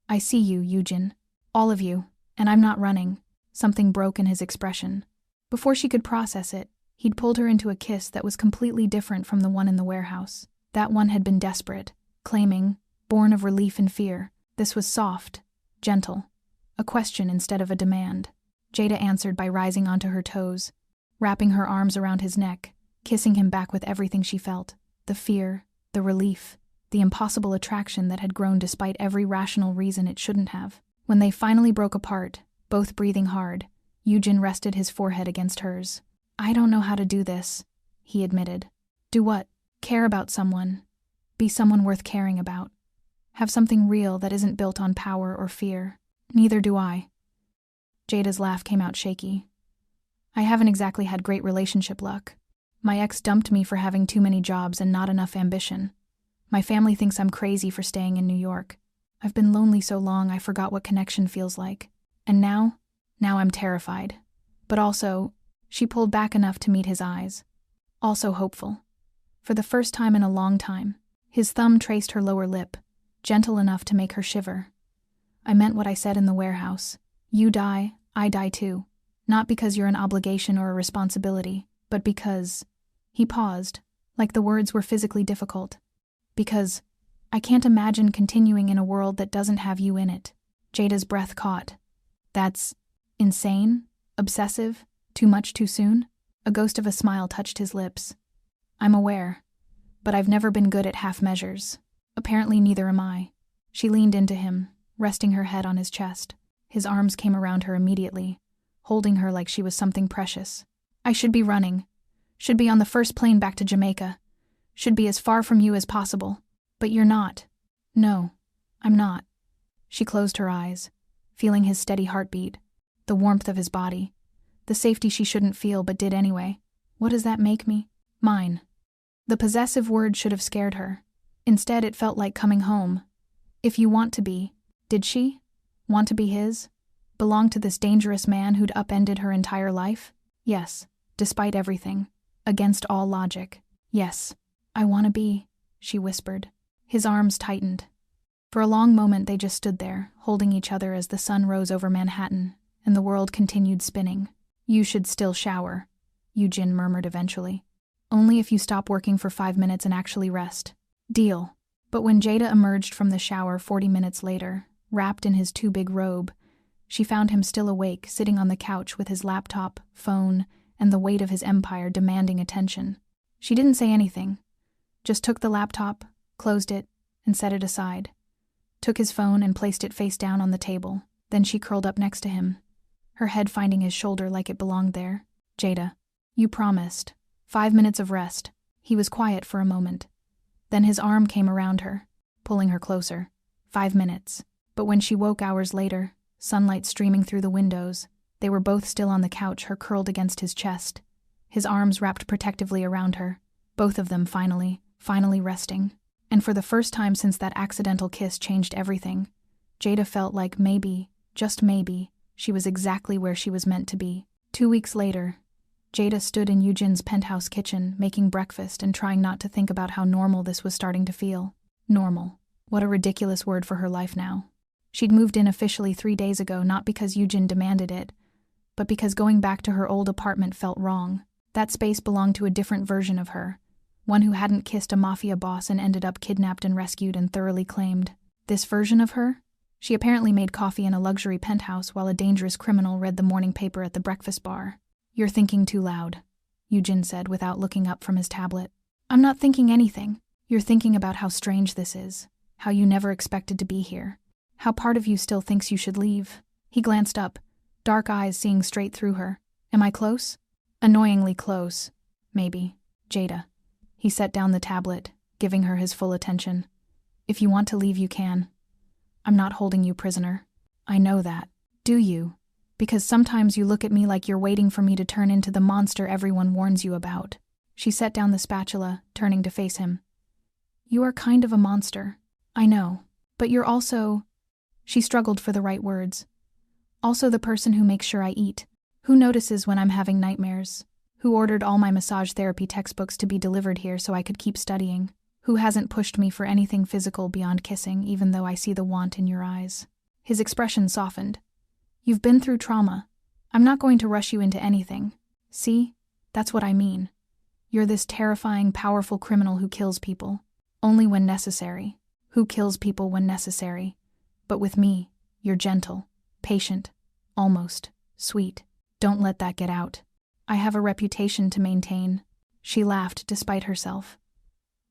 S1: I see you, Eugen. All of you. And I'm not running. Something broke in his expression. Before she could process it, he'd pulled her into a kiss that was completely different from the one in the warehouse. That one had been desperate, claiming, born of relief and fear. This was soft, gentle. A question instead of a demand. Jada answered by rising onto her toes, wrapping her arms around his neck, kissing him back with everything she felt, the fear, the relief, the impossible attraction that had grown despite every rational reason it shouldn't have. When they finally broke apart, both breathing hard, Yujin rested his forehead against hers. "I don't know how to do this," he admitted. "Do what? Care about someone. Be someone worth caring about. Have something real that isn't built on power or fear." "Neither do I." Jada's laugh came out shaky. "I haven't exactly had great relationship luck. My ex dumped me for having too many jobs and not enough ambition. My family thinks I'm crazy for staying in New York. I've been lonely so long I forgot what connection feels like. And now I'm terrified. But also," she pulled back enough to meet his eyes, "also hopeful. For the first time in a long time." His thumb traced her lower lip, gentle enough to make her shiver. "I meant what I said in the warehouse. You die, I die too. Not because you're an obligation or a responsibility, but because—" He paused, like the words were physically difficult. "Because I can't imagine continuing in a world that doesn't have you in it." Jada's breath caught. "That's insane? Obsessive? Too much too soon?" A ghost of a smile touched his lips. "I'm aware, but I've never been good at half measures. Apparently neither am I." She leaned into him, resting her head on his chest. His arms came around her immediately, holding her like she was something precious. "I should be running. Should be on the first plane back to Jamaica. Should be as far from you as possible. But you're not." "No, I'm not." She closed her eyes, feeling his steady heartbeat, the warmth of his body, the safety she shouldn't feel but did anyway. "What does that make me?" "Mine." The possessive word should have scared her. Instead, it felt like coming home. If you want to be, did she? Want to be his? Belong to this dangerous man who'd upended her entire life? Yes, despite everything. Against all logic. "Yes, I want to be," she whispered. His arms tightened. For a long moment they just stood there, holding each other as the sun rose over Manhattan, and the world continued spinning. "You should still shower," Yujin murmured eventually. "Only if you stop working for 5 minutes and actually rest." "Deal." But when Jada emerged from the shower 40 minutes later, wrapped in his too big robe, she found him still awake, sitting on the couch with his laptop, phone, and the weight of his empire demanding attention. She didn't say anything, just took the laptop, closed it, and set it aside. Took his phone and placed it face down on the table. Then she curled up next to him, her head finding his shoulder like it belonged there. "Jada, you promised. 5 minutes of rest." He was quiet for a moment. Then his arm came around her, pulling her closer. 5 minutes. But when she woke hours later, sunlight streaming through the windows, they were both still on the couch, her curled against his chest. His arms wrapped protectively around her, both of them finally resting. And for the first time since that accidental kiss changed everything, Jada felt like maybe, just maybe, she was exactly where she was meant to be. 2 weeks later, Jada stood in Yujin's penthouse kitchen, making breakfast and trying not to think about how normal this was starting to feel. Normal. What a ridiculous word for her life now. She'd moved in officially 3 days ago, not because Yujin demanded it, but because going back to her old apartment felt wrong. That space belonged to a different version of her, one who hadn't kissed a mafia boss and ended up kidnapped and rescued and thoroughly claimed. This version of her? She apparently made coffee in a luxury penthouse while a dangerous criminal read the morning paper at the breakfast bar. "You're thinking too loud," Yujin said without looking up from his tablet. "I'm not thinking anything. You're thinking about how strange this is, how you never expected to be here, how part of you still thinks you should leave." He glanced up, dark eyes seeing straight through her. "Am I close?" "Annoyingly close. Maybe. Jada." He set down the tablet, giving her his full attention. "If you want to leave, you can. I'm not holding you prisoner." "I know that." "Do you? Because sometimes you look at me like you're waiting for me to turn into the monster everyone warns you about." She set down the spatula, turning to face him. "You are kind of a monster. I know. But you're also—" She struggled for the right words. "Also the person who makes sure I eat. Who notices when I'm having nightmares. Who ordered all my massage therapy textbooks to be delivered here so I could keep studying. Who hasn't pushed me for anything physical beyond kissing, even though I see the want in your eyes." His expression softened. "You've been through trauma. I'm not going to rush you into anything. See? That's what I mean. You're this terrifying, powerful criminal who kills people. Only when necessary. Who kills people when necessary. But with me, you're gentle, patient, almost sweet. Don't let that get out. I have a reputation to maintain." She laughed despite herself.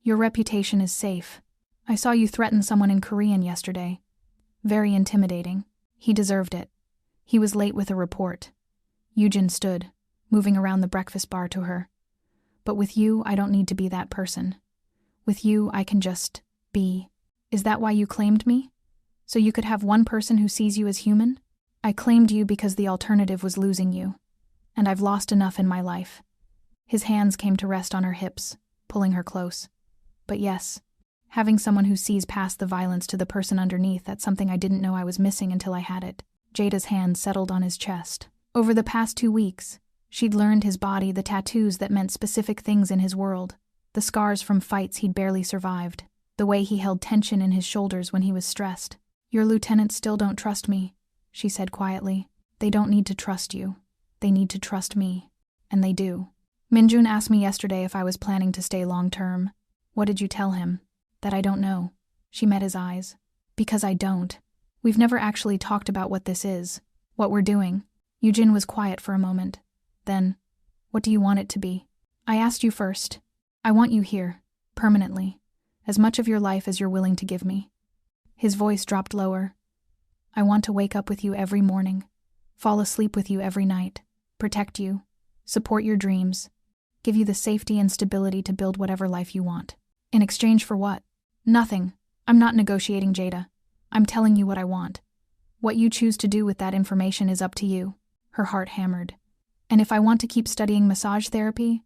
S1: Your reputation is safe. I saw you threaten someone in Korean yesterday. Very intimidating. He deserved it. He was late with a report. Yujin stood, moving around the breakfast bar to her. But with you, I don't need to be that person. With you, I can just be. Is that why you claimed me? So you could have one person who sees you as human? I claimed you because the alternative was losing you. And I've lost enough in my life. His hands came to rest on her hips, pulling her close. But yes, having someone who sees past the violence to the person underneath, that's something I didn't know I was missing until I had it. Jada's hand settled on his chest. Over the past 2 weeks, she'd learned his body, the tattoos that meant specific things in his world, the scars from fights he'd barely survived, the way he held tension in his shoulders when he was stressed. Your lieutenants still don't trust me, she said quietly. They don't need to trust you. They need to trust me. And they do. Minjun asked me yesterday if I was planning to stay long-term. What did you tell him? That I don't know. She met his eyes. Because I don't. We've never actually talked about what this is, what we're doing. Yujin was quiet for a moment. Then, what do you want it to be? I asked you first. I want you here, permanently, as much of your life as you're willing to give me. His voice dropped lower. I want to wake up with you every morning, fall asleep with you every night, protect you, support your dreams, give you the safety and stability to build whatever life you want. In exchange for what? Nothing. I'm not negotiating, Jada. I'm telling you what I want. What you choose to do with that information is up to you. Her heart hammered. And if I want to keep studying massage therapy,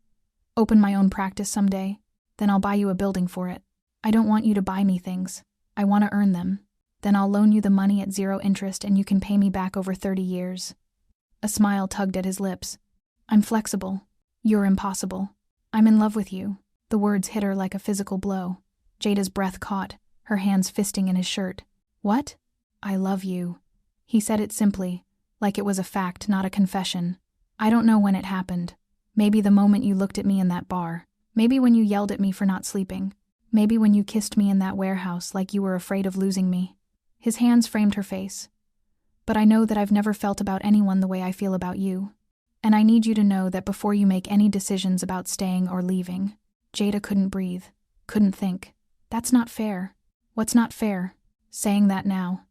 S1: open my own practice someday, then I'll buy you a building for it. I don't want you to buy me things. I want to earn them. Then I'll loan you the money at 0 interest and you can pay me back over 30 years. A smile tugged at his lips. I'm flexible. You're impossible. I'm in love with you. The words hit her like a physical blow. Jada's breath caught, her hands fisting in his shirt. What? I love you. He said it simply, like it was a fact, not a confession. I don't know when it happened. Maybe the moment you looked at me in that bar. Maybe when you yelled at me for not sleeping. Maybe when you kissed me in that warehouse like you were afraid of losing me. His hands framed her face. But I know that I've never felt about anyone the way I feel about you. And I need you to know that before you make any decisions about staying or leaving. Jada couldn't breathe, couldn't think. That's not fair. What's not fair? Saying that now.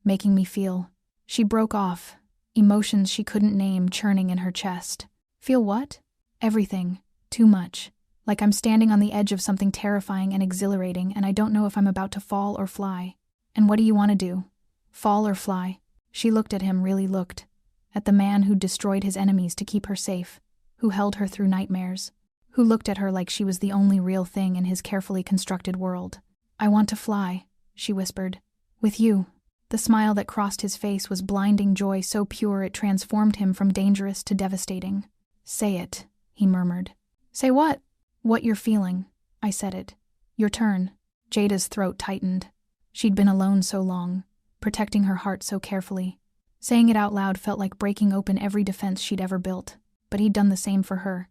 S1: Making me feel. She broke off, emotions she couldn't name churning in her chest. Feel what? Everything. Too much. Like I'm standing on the edge of something terrifying and exhilarating and I don't know if I'm about to fall or fly. And what do you want to do? Fall or fly? She looked at him, really looked. At the man who'd destroyed his enemies to keep her safe, who held her through nightmares, who looked at her like she was the only real thing in his carefully constructed world. I want to fly, she whispered. With you. The smile that crossed his face was blinding joy so pure it transformed him from dangerous to devastating. Say it, he murmured. Say what? What you're feeling. I said it. Your turn. Jada's throat tightened. She'd been alone so long, protecting her heart so carefully. Saying it out loud felt like breaking open every defense she'd ever built, but he'd done the same for her,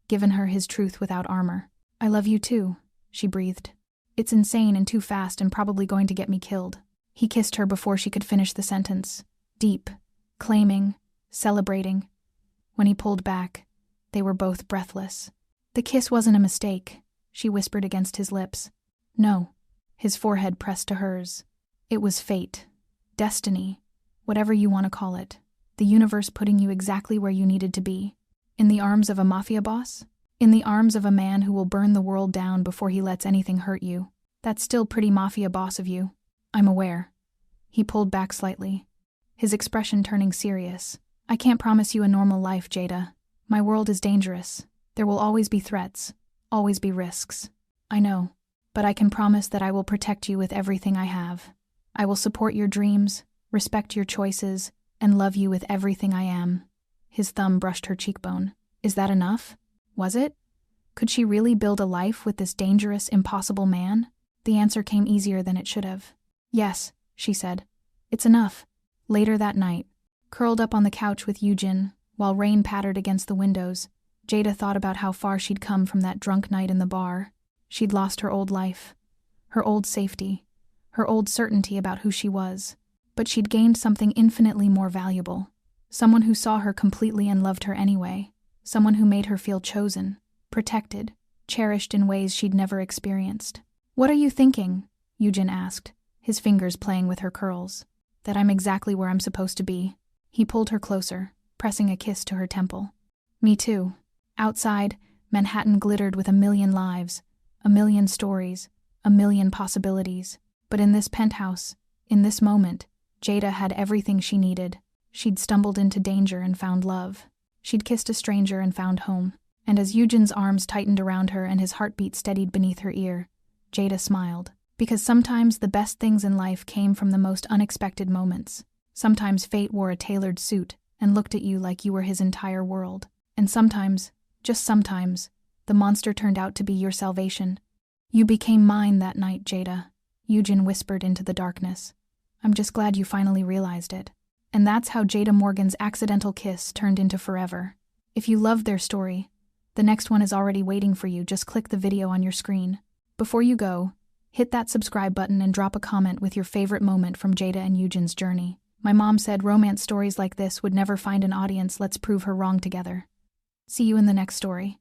S1: given her his truth without armor. I love you too, she breathed. It's insane and too fast and probably going to get me killed. He kissed her before she could finish the sentence. Deep, claiming, celebrating. When he pulled back, they were both breathless. The kiss wasn't a mistake, she whispered against his lips. No. His forehead pressed to hers. It was fate. Destiny. Whatever you want to call it. The universe putting you exactly where you needed to be. In the arms of a mafia boss? In the arms of a man who will burn the world down before he lets anything hurt you. That's still pretty mafia boss of you. I'm aware. He pulled back slightly, his expression turning serious. I can't promise you a normal life, Jada. My world is dangerous. There will always be threats, always be risks. I know, but I can promise that I will protect you with everything I have. I will support your dreams, respect your choices, and love you with everything I am. His thumb brushed her cheekbone. Is that enough? Was it? Could she really build a life with this dangerous, impossible man? The answer came easier than it should have. Yes, she said. It's enough. Later that night, curled up on the couch with Yujin, while rain pattered against the windows, Jada thought about how far she'd come from that drunk night in the bar. She'd lost her old life, her old safety, her old certainty about who she was. But she'd gained something infinitely more valuable. Someone who saw her completely and loved her anyway. Someone who made her feel chosen, protected, cherished in ways she'd never experienced. "What are you thinking?" Eugen asked, his fingers playing with her curls. "That I'm exactly where I'm supposed to be." He pulled her closer, pressing a kiss to her temple. "Me too." Outside, Manhattan glittered with a million lives, a million stories, a million possibilities. But in this penthouse, in this moment, Jada had everything she needed. She'd stumbled into danger and found love. She'd kissed a stranger and found home. And as Eugen's arms tightened around her and his heartbeat steadied beneath her ear, Jada smiled. Because sometimes the best things in life came from the most unexpected moments. Sometimes fate wore a tailored suit and looked at you like you were his entire world. And sometimes, just sometimes, the monster turned out to be your salvation. "You became mine that night, Jada," Eugen whispered into the darkness. "I'm just glad you finally realized it." And that's how Jada Morgan's accidental kiss turned into forever. If you loved their story, the next one is already waiting for you. Just click the video on your screen. Before you go, hit that subscribe button and drop a comment with your favorite moment from Jada and Eugen's journey. My mom said romance stories like this would never find an audience. Let's prove her wrong together. See you in the next story.